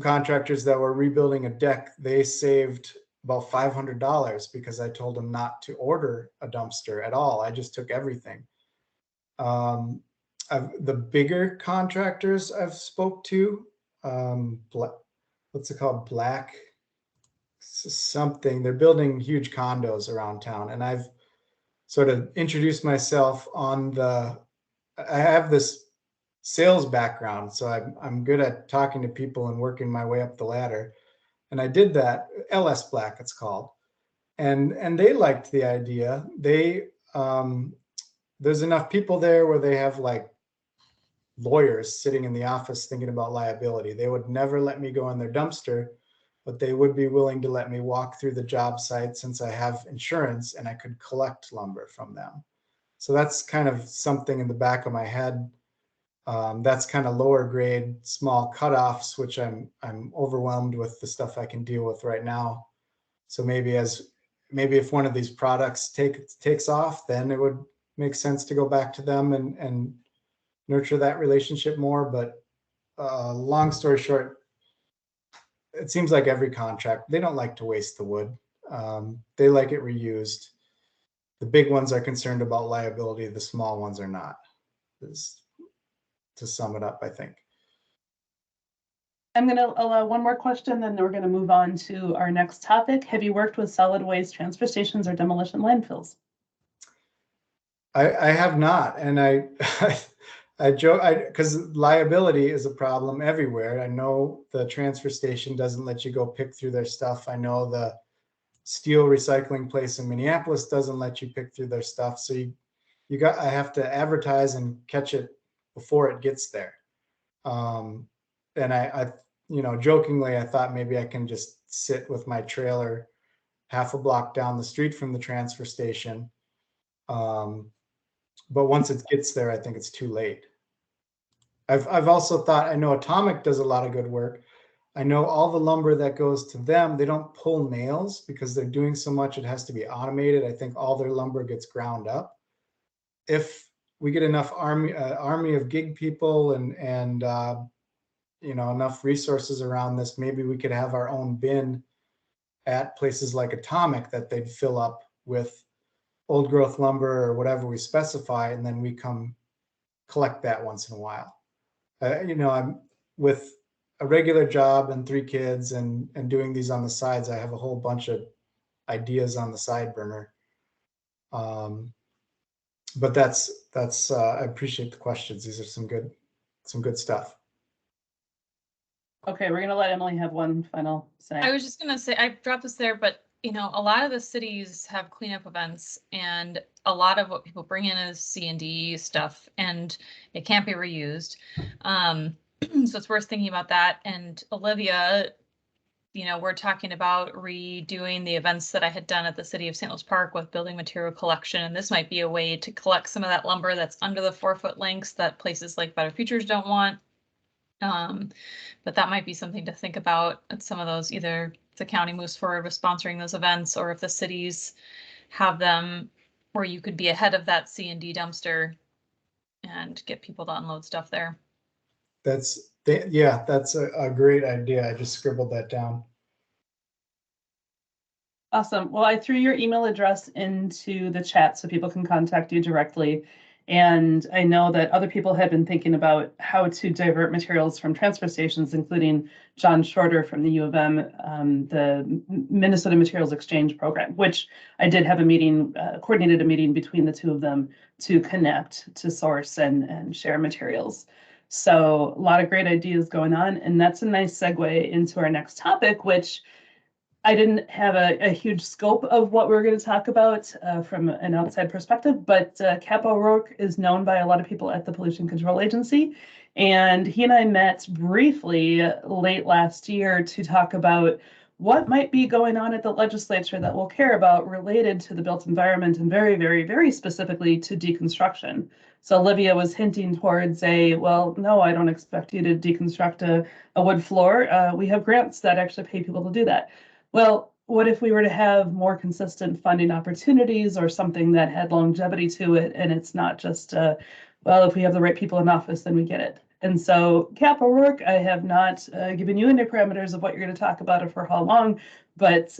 contractors that were rebuilding a deck, they saved about $500 because I told them not to order a dumpster at all. I just took everything. The bigger contractors I've spoke to, what's it called? Black something. They're building huge condos around town, and I've sort of introduced myself on the. I have this sales background, so I'm good at talking to people and working my way up the ladder. And I did that. LS Black, it's called, and they liked the idea. They there's enough people there where they have like lawyers sitting in the office thinking about liability. They would never let me go in their dumpster, but they would be willing to let me walk through the job site since I have insurance and I could collect lumber from them. So that's kind of something in the back of my head. That's kind of lower grade, small cutoffs, which I'm overwhelmed with the stuff I can deal with right now. So maybe if one of these products takes off, then it would make sense to go back to them and nurture that relationship more. But long story short, it seems like every contract, they don't like to waste the wood. They like it reused. The big ones are concerned about liability. The small ones are not. To sum it up, I think. I'm going to allow one more question, then we're going to move on to our next topic. Have you worked with solid waste transfer stations or demolition landfills? I have not, and I joke because liability is a problem everywhere. I know the transfer station doesn't let you go pick through their stuff. I know the steel recycling place in Minneapolis doesn't let you pick through their stuff. So I have to advertise and catch it before it gets there. And I jokingly, I thought maybe I can just sit with my trailer half a block down the street from the transfer station. But once it gets there, I think it's too late. I've also thought, I know Atomic does a lot of good work. I know all the lumber that goes to them, they don't pull nails because they're doing so much, it has to be automated. I think all their lumber gets ground up. If we get enough army of gig people and enough resources around this, maybe we could have our own bin at places like Atomic that they'd fill up with old growth lumber or whatever we specify, and then we come collect that once in a while. I'm with a regular job and 3 kids and doing these on the sides. I have a whole bunch of ideas on the side burner. But that's I appreciate the questions. These are some good stuff. Okay, we're going to let Emily have one final say. I was just going to say, I dropped this there, but a lot of the cities have cleanup events, and a lot of what people bring in is C&D stuff, and it can't be reused. So it's worth thinking about that. And Olivia, we're talking about redoing the events that I had done at the City of St. Louis Park with building material collection. And this might be a way to collect some of that lumber that's under the 4-foot lengths that places like Better Futures don't want. But that might be something to think about at some of those, either if the county moves forward with sponsoring those events, or if the cities have them where you could be ahead of that C&D dumpster and get people to unload stuff there. That's a great idea. I just scribbled that down. Awesome. Well, I threw your email address into the chat so people can contact you directly. And I know that other people have been thinking about how to divert materials from transfer stations, including John Shorter from the U of M, the Minnesota Materials Exchange Program, which I did have a meeting, coordinated a meeting between the two of them to connect, to source and share materials. So a lot of great ideas going on. And that's a nice segue into our next topic, which I didn't have a huge scope of what we were going to talk about from an outside perspective, but Cap O'Rourke is known by a lot of people at the Pollution Control Agency. And he and I met briefly late last year to talk about what might be going on at the legislature that we'll care about related to the built environment and very, very, very specifically to deconstruction. So Olivia was hinting towards well, no, I don't expect you to deconstruct a wood floor. We have grants that actually pay people to do that. Well, what if we were to have more consistent funding opportunities or something that had longevity to it, and it's not just, well, if we have the right people in office, then we get it. And so Cap O'Rourke, I have not given you any parameters of what you're going to talk about or for how long, but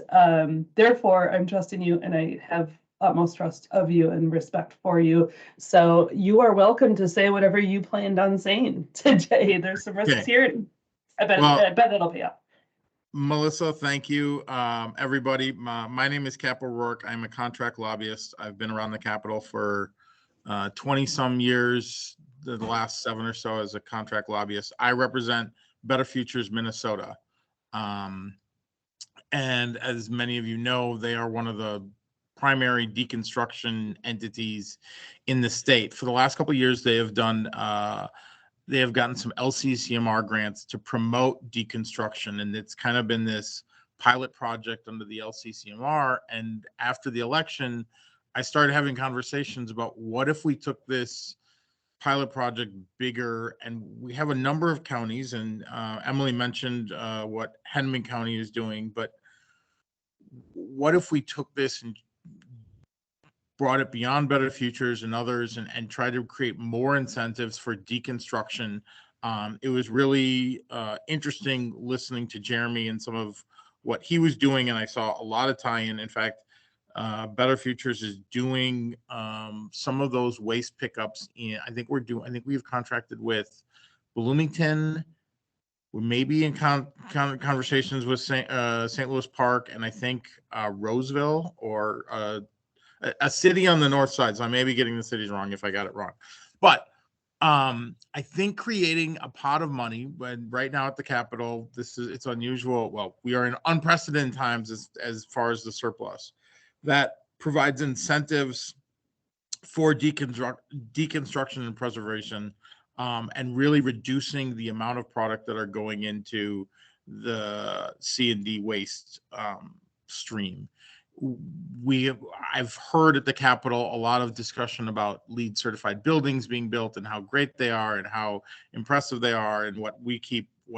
therefore I'm trusting you, and I have utmost trust of you and respect for you. So you are welcome to say whatever you planned on saying today. There's some risks here. I bet that'll pay off. Melissa, thank you. Everybody, my name is Cap O'Rourke. I'm a contract lobbyist. I've been around the Capitol for 20 some years, the last 7 or so as a contract lobbyist. I represent Better Futures Minnesota. And as many of you know, they are one of the primary deconstruction entities in the state. For the last couple of years, they have done they have gotten some LCCMR grants to promote deconstruction, and it's kind of been this pilot project under the LCCMR. And after the election, I started having conversations about what if we took this pilot project bigger. And we have a number of counties, and Emily mentioned what Hennepin County is doing, but what if we took this and brought it beyond Better Futures and others and tried to create more incentives for deconstruction? It was really interesting listening to Jeremy and some of what he was doing, and I saw a lot of tie-in. In fact, Better Futures is doing some of those waste pickups. I think we've contracted with Bloomington. We may be in conversations with St. Louis Park, and I think Roseville, or a city on the north side. So I may be getting the cities wrong if I got it wrong. But I think creating a pot of money, when right now at the Capitol, it's unusual. Well, we are in unprecedented times as far as the surplus, that provides incentives for deconstruction and preservation, and really reducing the amount of product that are going into the C&D waste stream. I've heard at the Capitol a lot of discussion about LEED certified buildings being built and how great they are and how impressive they are. And what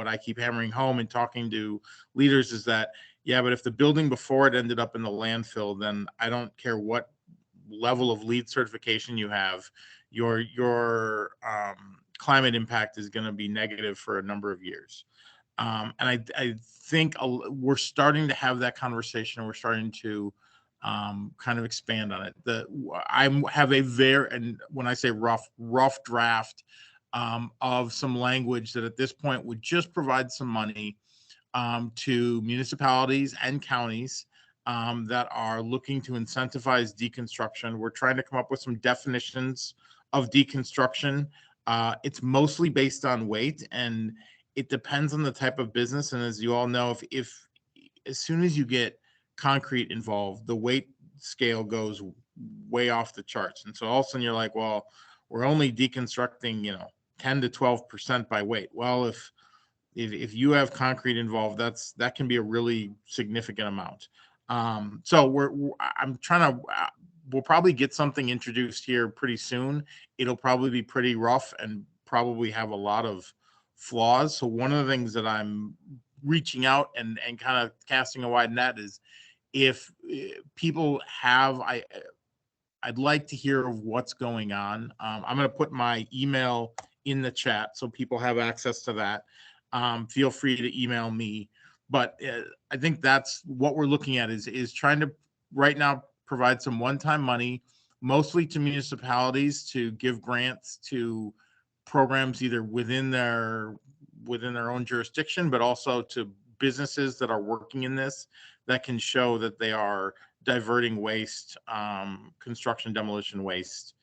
I keep hammering home and talking to leaders is that, yeah, but if the building before it ended up in the landfill, then I don't care what level of LEED certification you have, your climate impact is going to be negative for a number of years. And I think we're starting to have that conversation, and we're starting to kind of expand on it. I have and when I say rough draft of some language that at this point would just provide some money to municipalities and counties that are looking to incentivize deconstruction. We're trying to come up with some definitions of deconstruction. It's mostly based on weight, and it depends on the type of business. And as you all know, if as soon as you get concrete involved, the weight scale goes way off the charts. And so all of a sudden you're like, well, we're only deconstructing, 10 to 12% by weight. Well, if you have concrete involved, that can be a really significant amount. So we'll probably get something introduced here pretty soon. It'll probably be pretty rough and probably have a lot of flaws. So one of the things that I'm reaching out and kind of casting a wide net is, if people have, I'd like to hear of what's going on. I'm going to put my email in the chat so people have access to that. Feel free to email me. But I think that's what we're looking at is trying to right now provide some one-time money, mostly to municipalities, to give grants to programs either within their own jurisdiction, but also to businesses that are working in this, that can show that they are diverting waste, construction demolition waste,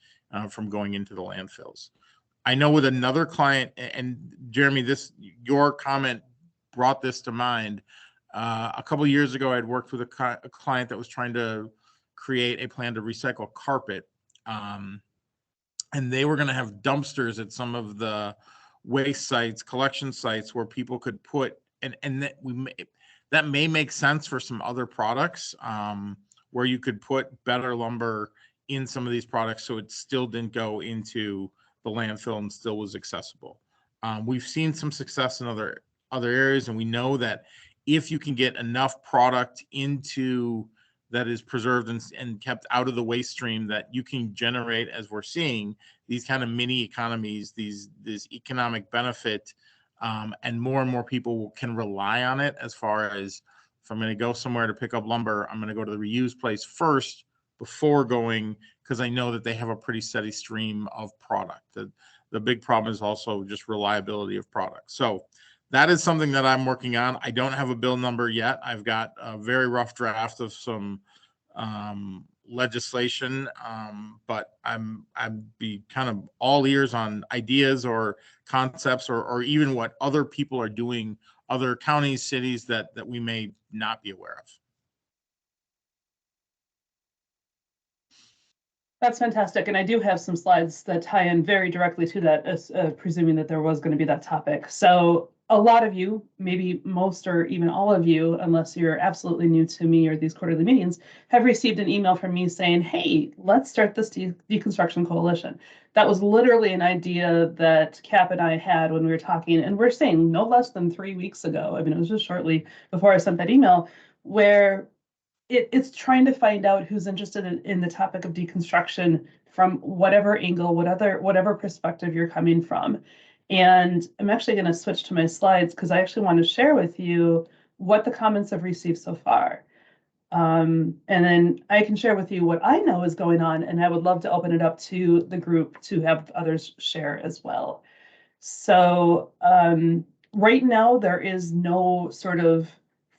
from going into the landfills. I know with another client, and Jeremy, your comment brought this to mind. A couple of years ago, I'd worked with a client that was trying to create a plan to recycle carpet. And they were going to have dumpsters at some of the waste sites, collection sites, where people could put, and that may make sense for some other products, where you could put better lumber in some of these products so it still didn't go into the landfill and still was accessible. We've seen some success in other areas, and we know that if you can get enough product into that is preserved and kept out of the waste stream, that you can generate, as we're seeing, these kind of mini economies, this economic benefit, and more people can rely on it. As far as, if I'm going to go somewhere to pick up lumber, I'm going to go to the reuse place first before going, because I know that they have a pretty steady stream of product. The big problem is also just reliability of product. So that is something that I'm working on. I don't have a bill number yet. I've got a very rough draft of some legislation, but I'd be kind of all ears on ideas or concepts, or even what other people are doing, other counties, cities that we may not be aware of. That's fantastic. And I do have some slides that tie in very directly to that, as, presuming that there was going to be that topic. So a lot of you, maybe most or even all of you, unless you're absolutely new to me or these quarterly meetings, have received an email from me saying, hey, let's start this Deconstruction Coalition. That was literally an idea that Cap and I had when we were talking, and we're saying no less than 3 weeks ago. I mean, it was just shortly before I sent that email, where it's trying to find out who's interested in the topic of deconstruction from whatever angle, whatever perspective you're coming from. And I'm actually going to switch to my slides because I actually want to share with you what the comments have received so far. And then I can share with you what I know is going on, and I would love to open it up to the group to have others share as well. So right now, there is no sort of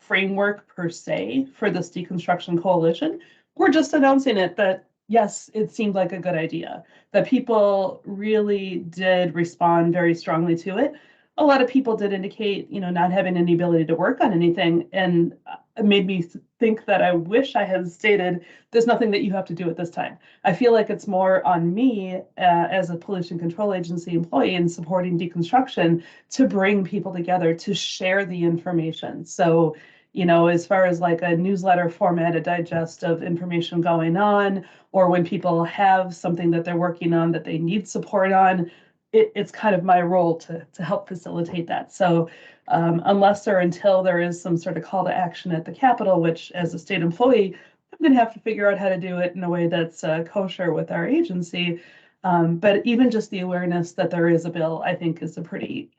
framework per se for this Deconstruction Coalition. We're just announcing it that, yes, it seemed like a good idea, that people really did respond very strongly to it. A lot of people did indicate, not having any ability to work on anything, and it made me think that I wish I had stated, there's nothing that you have to do at this time. I feel like it's more on me as a pollution control agency employee in supporting deconstruction to bring people together to share the information. So, as far as like a newsletter format, a digest of information going on, or when people have something that they're working on that they need support on, it's kind of my role to help facilitate that. So unless or until there is some sort of call to action at the Capitol, which as a state employee, I'm going to have to figure out how to do it in a way that's kosher with our agency. But even just the awareness that there is a bill, I think, is a pretty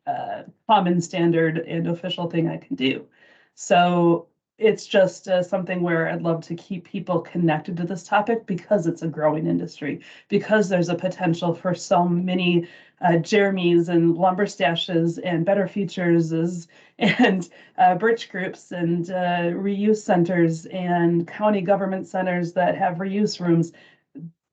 common standard and official thing I can do. So it's just something where I'd love to keep people connected to this topic because it's a growing industry, because there's a potential for so many Jeremys and lumber stashes and better futures and birch groups and reuse centers and county government centers that have reuse rooms.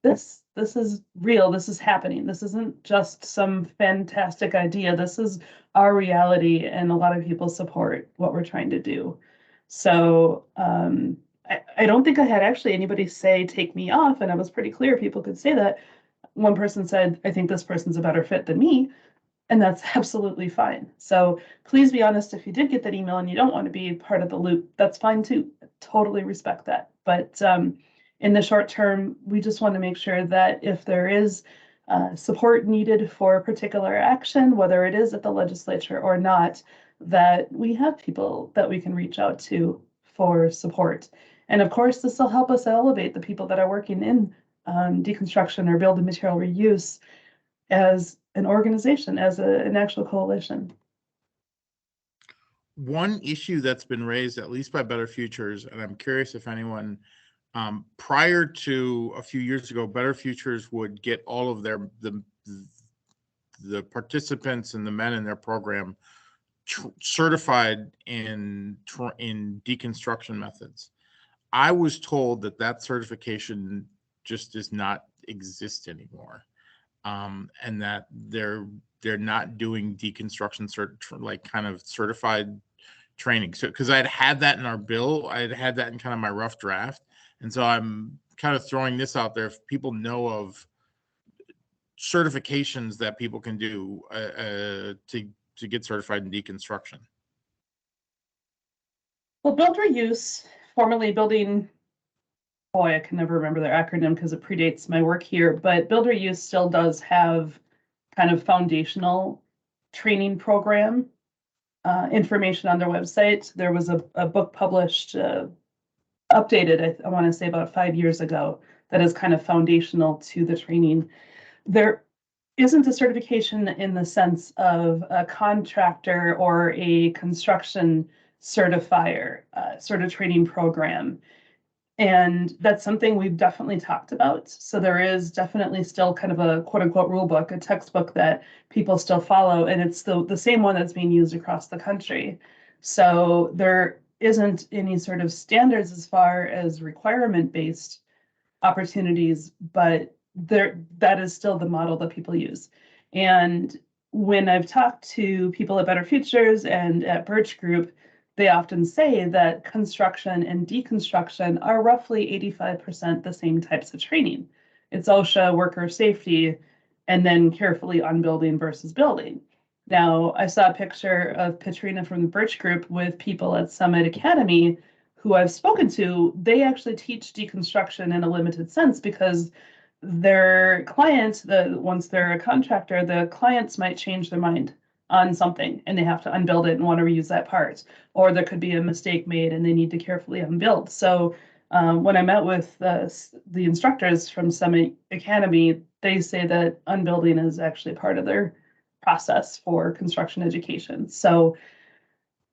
This is real. This is happening. This isn't just some fantastic idea. This is our reality, and a lot of people support what we're trying to do. So I don't think I had actually anybody say take me off, and I was pretty clear people could say that. One person said, I think this person's a better fit than me, and that's absolutely fine. So please be honest if you did get that email and you don't want to be part of the loop, that's fine too. Totally respect that. But in the short term, we just want to make sure that if there is support needed for a particular action, whether it is at the legislature or not, that we have people that we can reach out to for support. And of course, this will help us elevate the people that are working in deconstruction or building material reuse as an organization, as an actual coalition. One issue that's been raised, at least by Better Futures, and I'm curious if anyone, prior to a few years ago, Better Futures would get all of the participants and the men in their program certified in deconstruction methods. I was told that certification just does not exist anymore, and that they're not doing deconstruction like kind of certified training. So because I'd had that in our bill, I'd had that in kind of my rough draft, and so I'm kind of throwing this out there. If people know of certifications that people can do to get certified in deconstruction. Well, build reuse, formerly building, boy, I can never remember their acronym because it predates my work here, but build reuse still does have kind of foundational training program information on their website. There was a book published, updated, I want to say about 5 years ago, that is kind of foundational to the training. There isn't a certification in the sense of a contractor or a construction certifier sort of training program. And that's something we've definitely talked about. So there is definitely still kind of a quote unquote rule book, a textbook that people still follow. And it's the same one that's being used across the country. So there isn't any sort of standards as far as requirement-based opportunities, but that is still the model that people use. And when I've talked to people at Better Futures and at Birch Group, they often say that construction and deconstruction are roughly 85% the same types of training. It's OSHA, worker safety, and then carefully on building versus building. Now, I saw a picture of Katrina from the Birch Group with people at Summit Academy who I've spoken to. They actually teach deconstruction in a limited sense because their clients, once they're a contractor, the clients might change their mind on something and they have to unbuild it and want to reuse that part. Or there could be a mistake made and they need to carefully unbuild. So when I met with the instructors from Summit Academy, they say that unbuilding is actually part of their process for construction education. So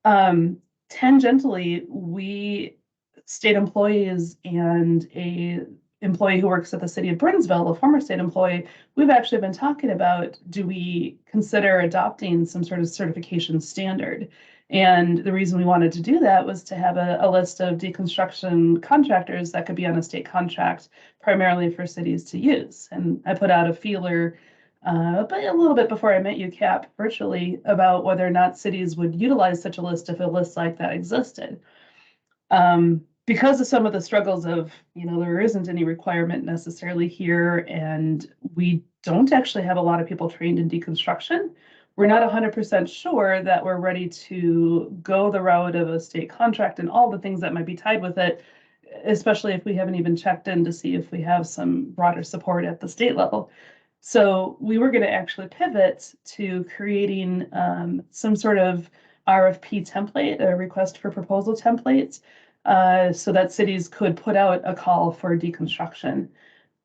tangentially, we state employees and a employee who works at the city of Burnsville, a former state employee, we've actually been talking about, do we consider adopting some sort of certification standard? And the reason we wanted to do that was to have a list of deconstruction contractors that could be on a state contract, primarily for cities to use. And I put out a feeler but a little bit before I met you, Cap, virtually, about whether or not cities would utilize such a list if a list like that existed. Because of some of the struggles of, there isn't any requirement necessarily here, and we don't actually have a lot of people trained in deconstruction. We're not 100% sure that we're ready to go the route of a state contract and all the things that might be tied with it, especially if we haven't even checked in to see if we have some broader support at the state level. So we were going to actually pivot to creating some sort of RFP template, a request for proposal template, so that cities could put out a call for deconstruction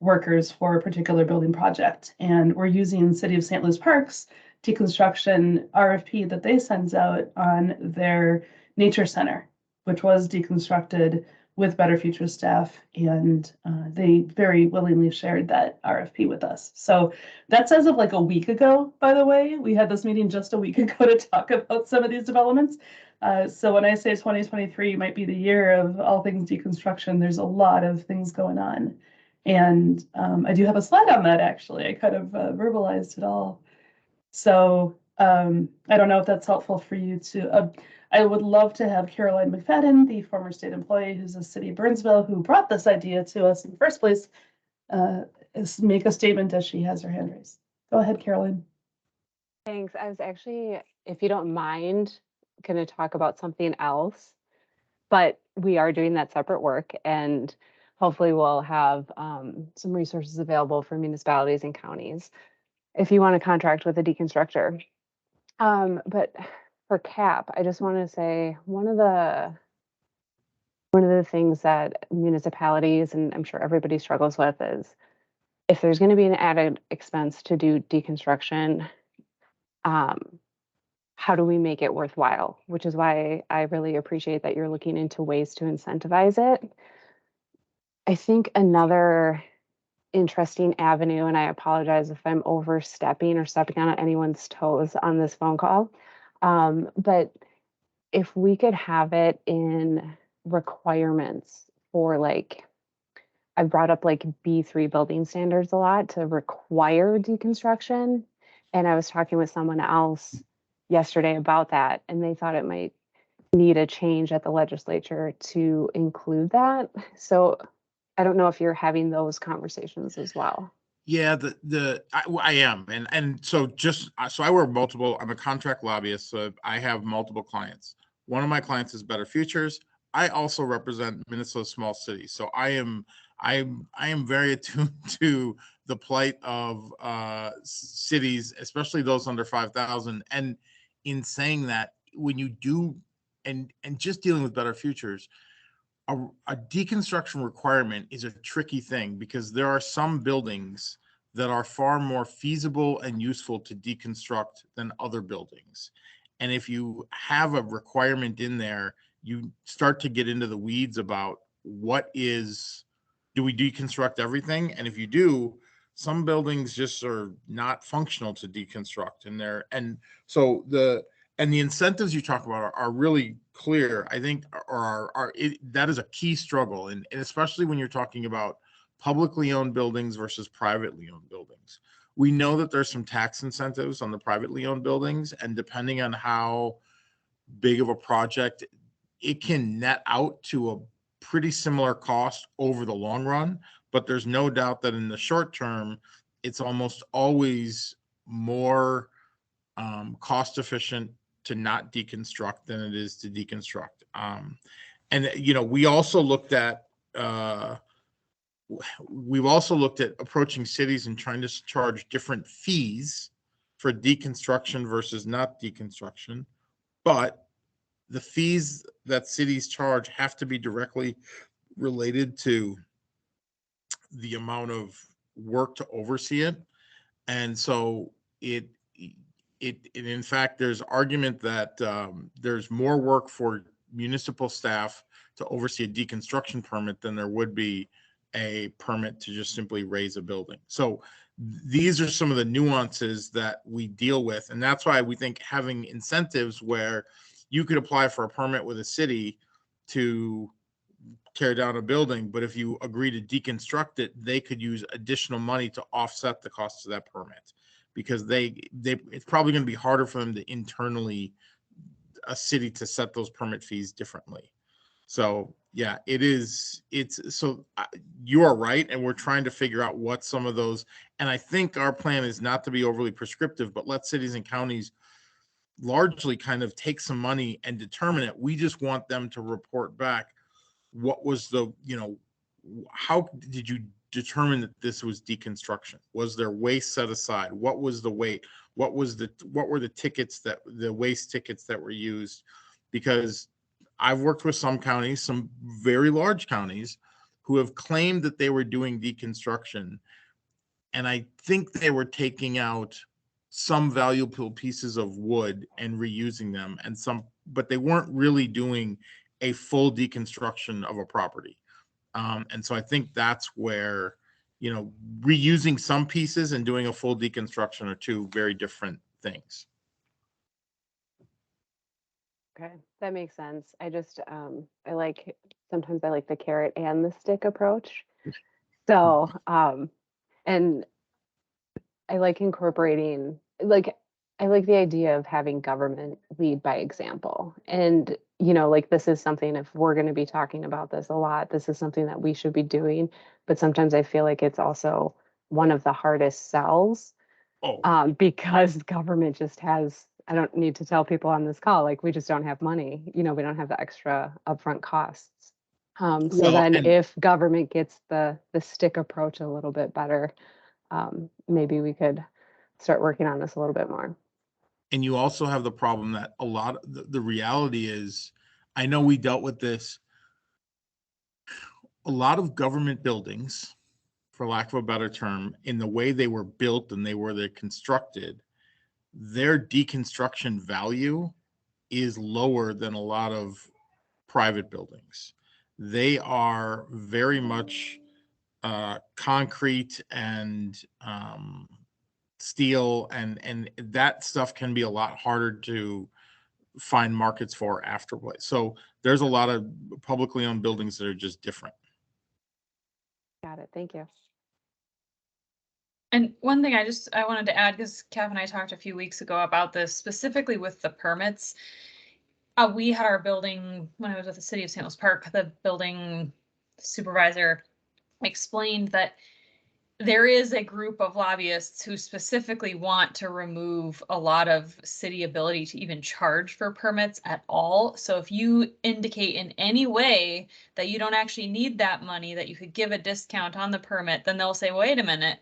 workers for a particular building project. And we're using City of St. Louis Parks deconstruction RFP that they sends out on their nature center, which was deconstructed with Better Future staff, and they very willingly shared that RFP with us. So that's as of like a week ago, by the way. We had this meeting just a week ago to talk about some of these developments. So when I say 2023 might be the year of all things deconstruction, there's a lot of things going on. And I do have a slide on that, actually. I kind of verbalized it all. So I don't know if that's helpful for you to, I would love to have Caroline McFadden, the former state employee who's a city of Burnsville, who brought this idea to us in the first place, make a statement as she has her hand raised. Go ahead, Caroline. Thanks. I was actually, if you don't mind, going to talk about something else, but we are doing that separate work, and hopefully we'll have some resources available for municipalities and counties if you want to contract with a deconstructor. But for CAP, I just want to say one of the things that municipalities, and I'm sure everybody struggles with, is if there's going to be an added expense to do deconstruction, how do we make it worthwhile? Which is why I really appreciate that you're looking into ways to incentivize it. I think another interesting avenue, and I apologize if I'm overstepping or stepping on anyone's toes on this phone call, but if we could have it in requirements for, like, I brought up like B3 building standards a lot to require deconstruction. And I was talking with someone else yesterday about that, and they thought it might need a change at the legislature to include that. So I don't know if you're having those conversations as well. Yeah, I am, and so I wear multiple. I'm a contract lobbyist, so I have multiple clients. One of my clients is Better Futures. I also represent Minnesota small cities, so I am very attuned to the plight of cities, especially those under 5,000. And in saying that, when you do, and just dealing with Better Futures, a deconstruction requirement is a tricky thing, because there are some buildings that are far more feasible and useful to deconstruct than other buildings. And if you have a requirement in there, you start to get into the weeds about do we deconstruct everything? And if you do, some buildings just are not functional to deconstruct. And the incentives you talk about are really clear, I think, that is a key struggle. And especially when you're talking about publicly owned buildings versus privately owned buildings. We know that there's some tax incentives on the privately owned buildings, and depending on how big of a project, it can net out to a pretty similar cost over the long run. But there's no doubt that in the short term, it's almost always more cost efficient to not deconstruct than it is to deconstruct. And we also looked at we've also looked at approaching cities and trying to charge different fees for deconstruction versus not deconstruction. But the fees that cities charge have to be directly related to the amount of work to oversee it. And so in fact, there's argument that there's more work for municipal staff to oversee a deconstruction permit than there would be a permit to just simply raise a building. So these are some of the nuances that we deal with. And that's why we think having incentives where you could apply for a permit with a city to tear down a building, but if you agree to deconstruct it, they could use additional money to offset the cost of that permit, because it's probably going to be harder for them to internally, a city, to set those permit fees differently. So yeah, you are right. And we're trying to figure out what some of those, and I think our plan is not to be overly prescriptive, but let cities and counties largely kind of take some money and determine it. We just want them to report back what was how did you determine that this was deconstruction? Was there waste set aside? What was the weight? What were the waste tickets that were used? Because I've worked with some counties, some very large counties, who have claimed that they were doing deconstruction, and I think they were taking out some valuable pieces of wood and reusing them, but they weren't really doing a full deconstruction of a property. And so I think that's where, reusing some pieces and doing a full deconstruction are two very different things. Okay, that makes sense. I just, sometimes I like the carrot and the stick approach. So, and I like incorporating, I like the idea of having government lead by example. And, this is something, if we're going to be talking about this a lot, this is something that we should be doing. But sometimes I feel like it's also one of the hardest sells, because government just has, I don't need to tell people on this call, we just don't have money, we don't have the extra upfront costs. If government gets the stick approach a little bit better, maybe we could start working on this a little bit more. And you also have the problem that the reality is, I know we dealt with this, a lot of government buildings, for lack of a better term, in the way they were built and they're constructed, their deconstruction value is lower than a lot of private buildings. They are very much concrete and steel, and that stuff can be a lot harder to find markets for afterwards. So there's a lot of publicly owned buildings that are just different. Got it. Thank you. And one thing I wanted to add, because Kev and I talked a few weeks ago about this, specifically with the permits. We had our building, when I was at the city of St. Louis Park, the building supervisor explained that there is a group of lobbyists who specifically want to remove a lot of city ability to even charge for permits at all. So if you indicate in any way that you don't actually need that money, that you could give a discount on the permit, then they'll say, wait a minute,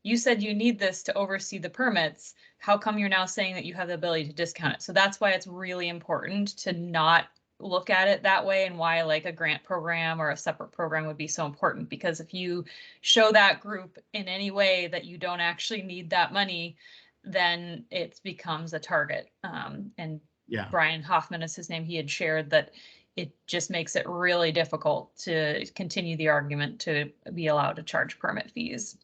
you said you need this to oversee the permits. How come you're now saying that you have the ability to discount it? So that's why it's really important to not look at it that way, and why like a grant program or a separate program would be so important, because if you show that group in any way that you don't actually need that money, then it becomes a target. And Yeah. Brian Hoffman is his name. He had shared that it just makes it really difficult to continue the argument to be allowed to charge permit fees.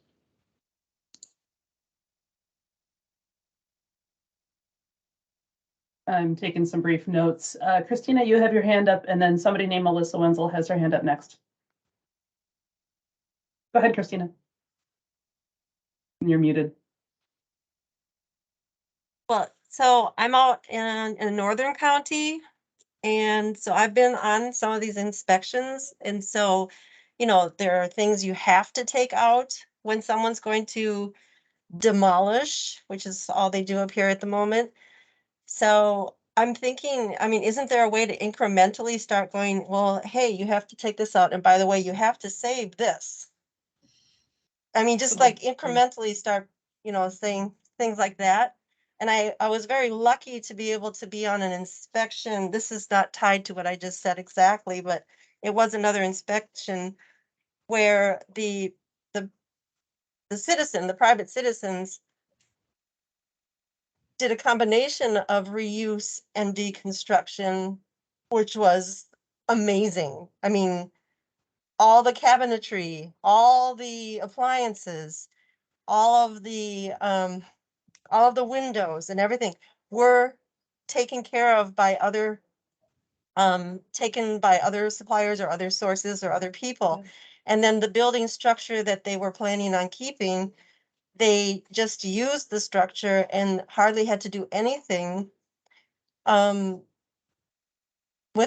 I'm taking some brief notes. Christina, you have your hand up, and then somebody named Melissa Wenzel has her hand up next. Go ahead, Christina. You're muted. Well, so I'm out in Northern County, and so I've been on some of these inspections, and so, you know, there are things you have to take out when someone's going to demolish, which is all they do up here at the moment. So I'm thinking, I mean, isn't there a way to incrementally start going, well, hey, you have to take this out, and by the way, you have to save this. I mean, just like incrementally start, you know, saying things like that. And I was very lucky to be able to be on an inspection. This is not tied to what I just said exactly, but it was another inspection where the citizen, the private citizens, did a combination of reuse and deconstruction, which was amazing. I mean, all the cabinetry, all the appliances, all of the windows and everything were taken care of by other taken by other suppliers or other sources or other people. And then the building structure that they were planning on keeping, they just used the structure and hardly had to do anything with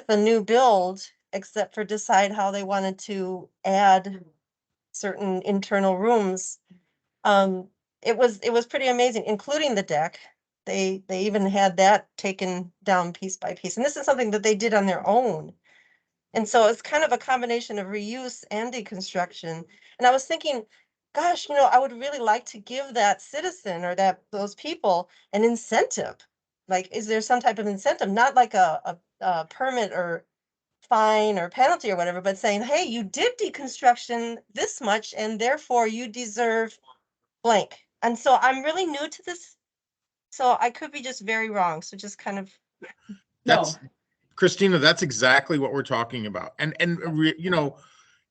the new build, except for decide how they wanted to add certain internal rooms. It was pretty amazing, including the deck. They even had that taken down piece by piece. And this is something that they did on their own. And so it's kind of a combination of reuse and deconstruction. And I was thinking, gosh, you know, I would really like to give that citizen or those people an incentive. Like, is there some type of incentive? Not like a permit or fine or penalty or whatever, but saying, hey, you did deconstruction this much, and therefore you deserve blank. And so I'm really new to this, so I could be just very wrong. So just kind of. That's Christina, that's exactly what we're talking about. And you know,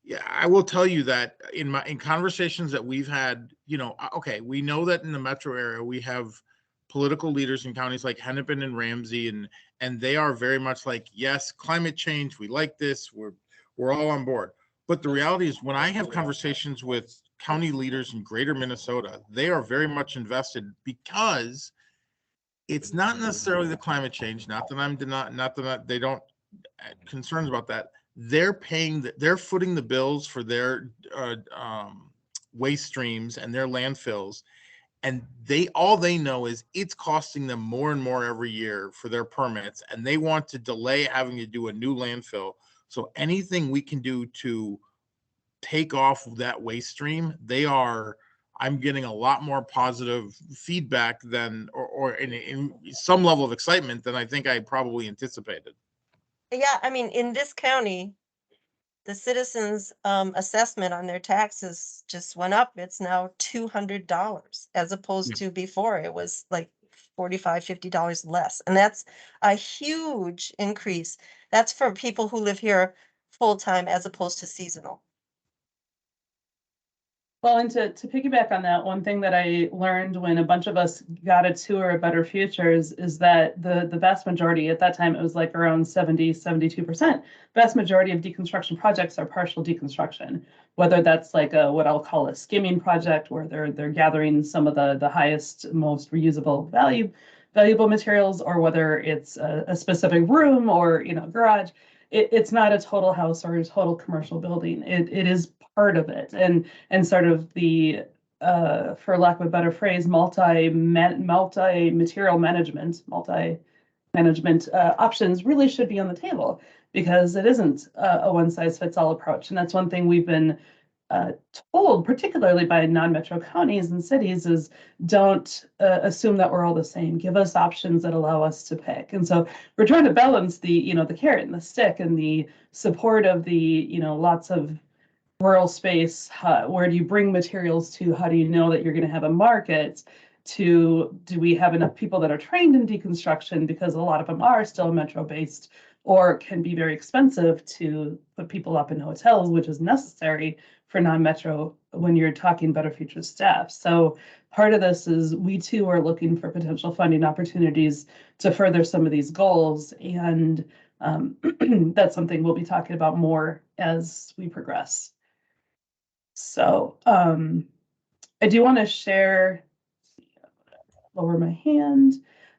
yeah, I will tell you that in conversations that we've had, you know, okay, we know that in the metro area we have political leaders in counties like Hennepin and Ramsey, and they are very much like, yes, climate change, we like this, we're all on board. But the reality is, when I have conversations with county leaders in greater Minnesota, they are very much invested, because it's not necessarily the climate change. Not that they don't concerns about that. They're footing the bills for their waste streams and their landfills, and all they know is it's costing them more and more every year for their permits, and they want to delay having to do a new landfill. So anything we can do to take off that waste stream, I'm getting a lot more positive feedback than, or in some level of excitement than I think I probably anticipated. Yeah, I mean, in this county, the citizens' assessment on their taxes just went up. It's now $200 as opposed to before it was like $45, $50 less. And that's a huge increase. That's for people who live here full time as opposed to seasonal. Well, and to piggyback on that, one thing that I learned when a bunch of us got a tour of Better Futures is that the vast majority, at that time, it was like around 72%, vast majority of deconstruction projects are partial deconstruction, whether that's like what I'll call a skimming project, where they're gathering some of the highest, most reusable valuable materials, or whether it's a specific room or, you know, garage. It's not a total house or a total commercial building. It is part of it, and sort of the for lack of a better phrase, multi-material management, options really should be on the table, because it isn't a one-size-fits-all approach. And that's one thing we've been told, particularly by non-metro counties and cities, is don't assume that we're all the same. Give us options that allow us to pick. And so we're trying to balance the, the carrot and the stick, and the support of the, lots of rural space. Where do you bring materials to? How do you know that you're going to have a market? To, do we have enough people that are trained in deconstruction, because a lot of them are still metro-based, or can be very expensive to put people up in hotels, which is necessary for non-metro when you're talking Better Futures staff. So part of this is we too are looking for potential funding opportunities to further some of these goals. And that's something we'll be talking about more as we progress. So I do want to share, lower my hand.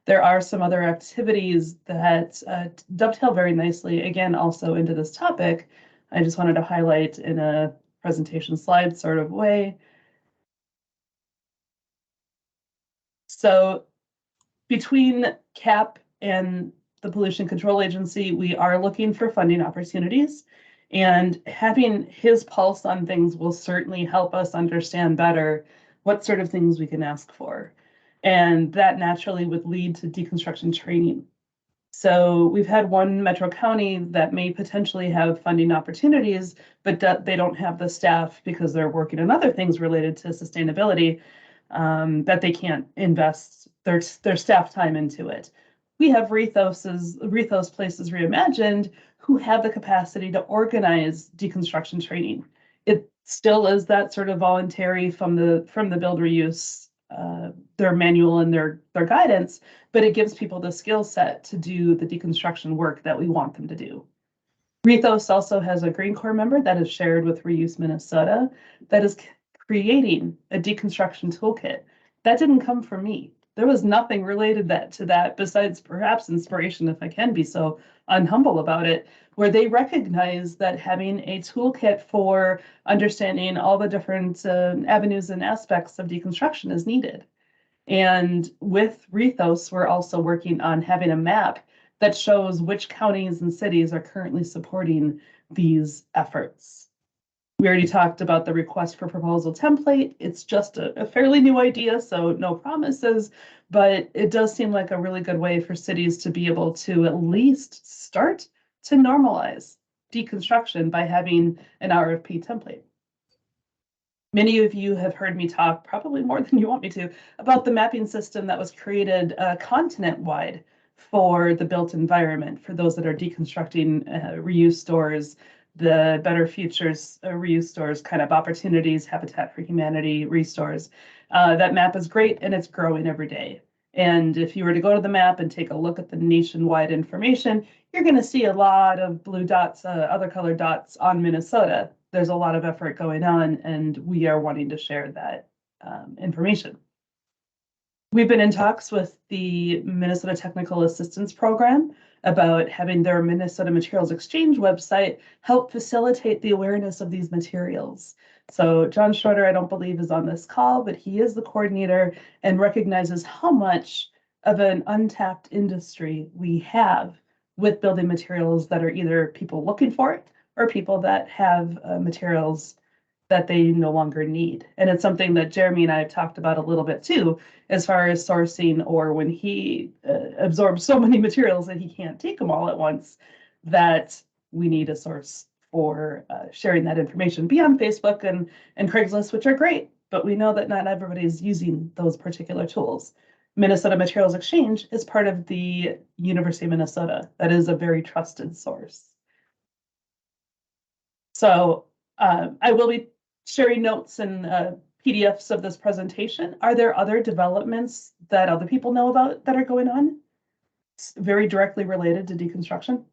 There are some other activities that dovetail very nicely, again, also into this topic. I just wanted to highlight in a presentation slide sort of way. So between CAP and the Pollution Control Agency, we are looking for funding opportunities, and having his pulse on things will certainly help us understand better what sort of things we can ask for. And that naturally would lead to deconstruction training. So we've had one metro county that may potentially have funding opportunities, but they don't have the staff, because they're working on other things related to sustainability, that they can't invest their staff time into it. We have Rethos Places Reimagined, who have the capacity to organize deconstruction training. It still is that sort of voluntary from the build reuse, their manual and their guidance, but it gives people the skill set to do the deconstruction work that we want them to do. Rethos also has a Green Corps member that is shared with Reuse Minnesota that is creating a deconstruction toolkit. That didn't come from me. There was nothing related to that besides perhaps inspiration, if I can be so unhumble about it, where they recognize that having a toolkit for understanding all the different avenues and aspects of deconstruction is needed. And with Rethos, we're also working on having a map that shows which counties and cities are currently supporting these efforts. We already talked about the request for proposal template. It's just a fairly new idea, so no promises, but it does seem like a really good way for cities to be able to at least start to normalize deconstruction by having an RFP template. Many of you have heard me talk, probably more than you want me to, about the mapping system that was created continent-wide for the built environment, for those that are deconstructing reuse stores, the Better Futures reuse stores, kind of opportunities, Habitat for Humanity restores. That map is great, and it's growing every day. And if you were to go to the map and take a look at the nationwide information, you're going to see a lot of blue dots, other colored dots on Minnesota. There's a lot of effort going on, and we are wanting to share that information. We've been in talks with the Minnesota Technical Assistance Program about having their Minnesota Materials Exchange website help facilitate the awareness of these materials. So John Schroeder, I don't believe, is on this call, but he is the coordinator and recognizes how much of an untapped industry we have with building materials that are either people looking for it or people that have materials that they no longer need. And it's something that Jeremy and I have talked about a little bit too, as far as sourcing, or when he absorbs so many materials that he can't take them all at once, that we need a source for sharing that information beyond Facebook and Craigslist, which are great, but we know that not everybody is using those particular tools. Minnesota Materials Exchange is part of the University of Minnesota. That is a very trusted source. So I will be sharing notes and PDFs of this presentation. Are there other developments that other people know about that are going on, very directly related to deconstruction?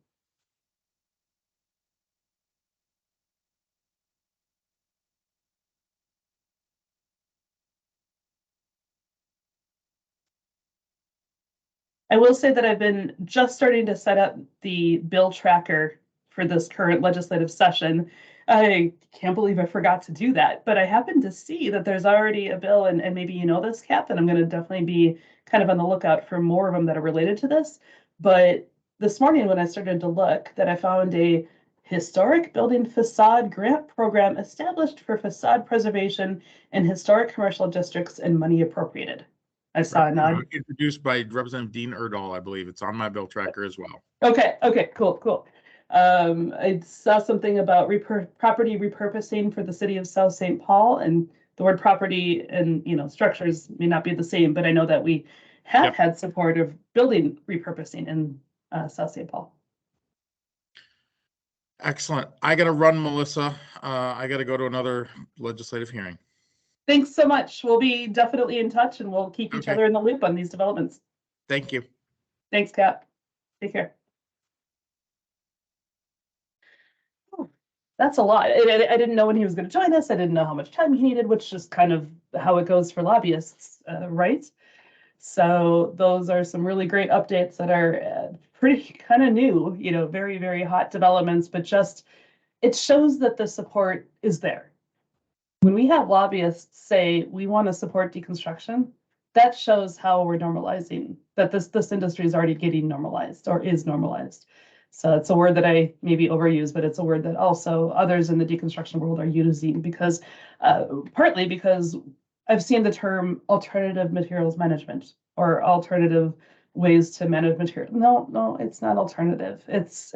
I will say that I've been just starting to set up the bill tracker for this current legislative session. I can't believe I forgot to do that, but I happened to see that there's already a bill, and maybe you know this, Cap, and I'm going to definitely be kind of on the lookout for more of them that are related to this. But this morning when I started to look, that I found a historic building facade grant program established for facade preservation in historic commercial districts and money appropriated. I saw a nod. Introduced by Representative Dean Erdahl, I believe. It's on my bill tracker as well. Okay, cool. I saw something about property repurposing for the city of South St. Paul, and the word property and structures may not be the same, but I know that we have had support of building repurposing in South St. Paul. Excellent. I got to run, Melissa. I got to go to another legislative hearing. Thanks so much. We'll be definitely in touch, and we'll keep each other in the loop on these developments. Thank you. Thanks, Cap. Take care. Oh, that's a lot. I didn't know when he was going to join us. I didn't know how much time he needed, which is kind of how it goes for lobbyists, right? So those are some really great updates that are pretty kind of new, very, very hot developments, but just it shows that the support is there. When we have lobbyists say we want to support deconstruction, that shows how we're normalizing, that this industry is already getting normalized or is normalized. So it's a word that I maybe overuse, but it's a word that also others in the deconstruction world are using because partly because I've seen the term alternative materials management or alternative ways to manage material. No, it's not alternative. It's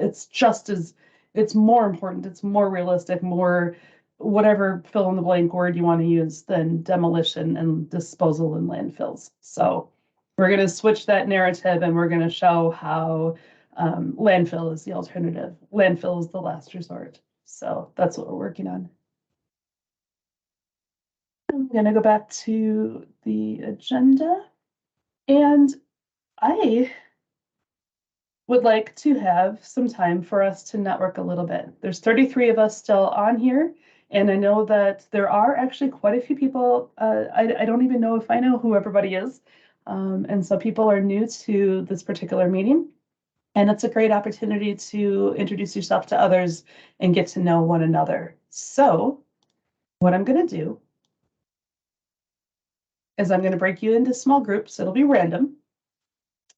more important. It's more realistic, more whatever fill in the blank word you want to use than demolition and disposal in landfills. So we're going to switch that narrative and we're going to show how landfill is the alternative. Landfill is the last resort. So that's what we're working on. I'm going to go back to the agenda, and I would like to have some time for us to network a little bit. There's 33 of us still on here, and I know that there are actually quite a few people. I don't even know if I know who everybody is. And so people are new to this particular meeting, and it's a great opportunity to introduce yourself to others and get to know one another. So what I'm going to do is I'm going to break you into small groups. It'll be random.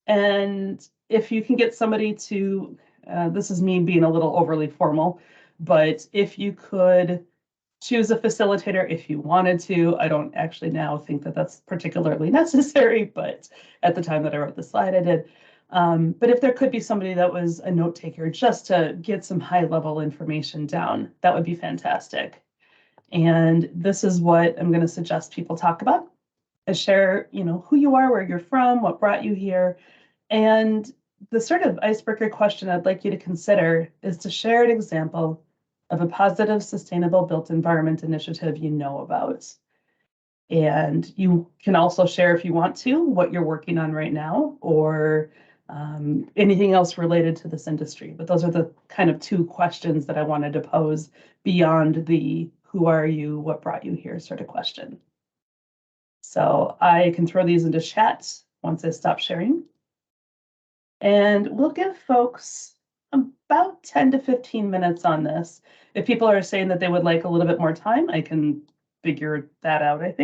And if you can get somebody to, this is me being a little overly formal, but if you could choose a facilitator if you wanted to. I don't actually now think that that's particularly necessary, but at the time that I wrote the slide, I did. But if there could be somebody that was a note taker just to get some high level information down, that would be fantastic. And this is what I'm going to suggest people talk about. Share, who you are, where you're from, what brought you here. And the sort of icebreaker question I'd like you to consider is to share an example of a positive, sustainable built environment initiative you know about. And you can also share, if you want to, what you're working on right now or anything else related to this industry. But those are the kind of two questions that I wanted to pose beyond the who are you, what brought you here sort of question. So I can throw these into chat once I stop sharing. And we'll give folks about 10 to 15 minutes on this. If people are saying that they would like a little bit more time, I can figure that out, I think.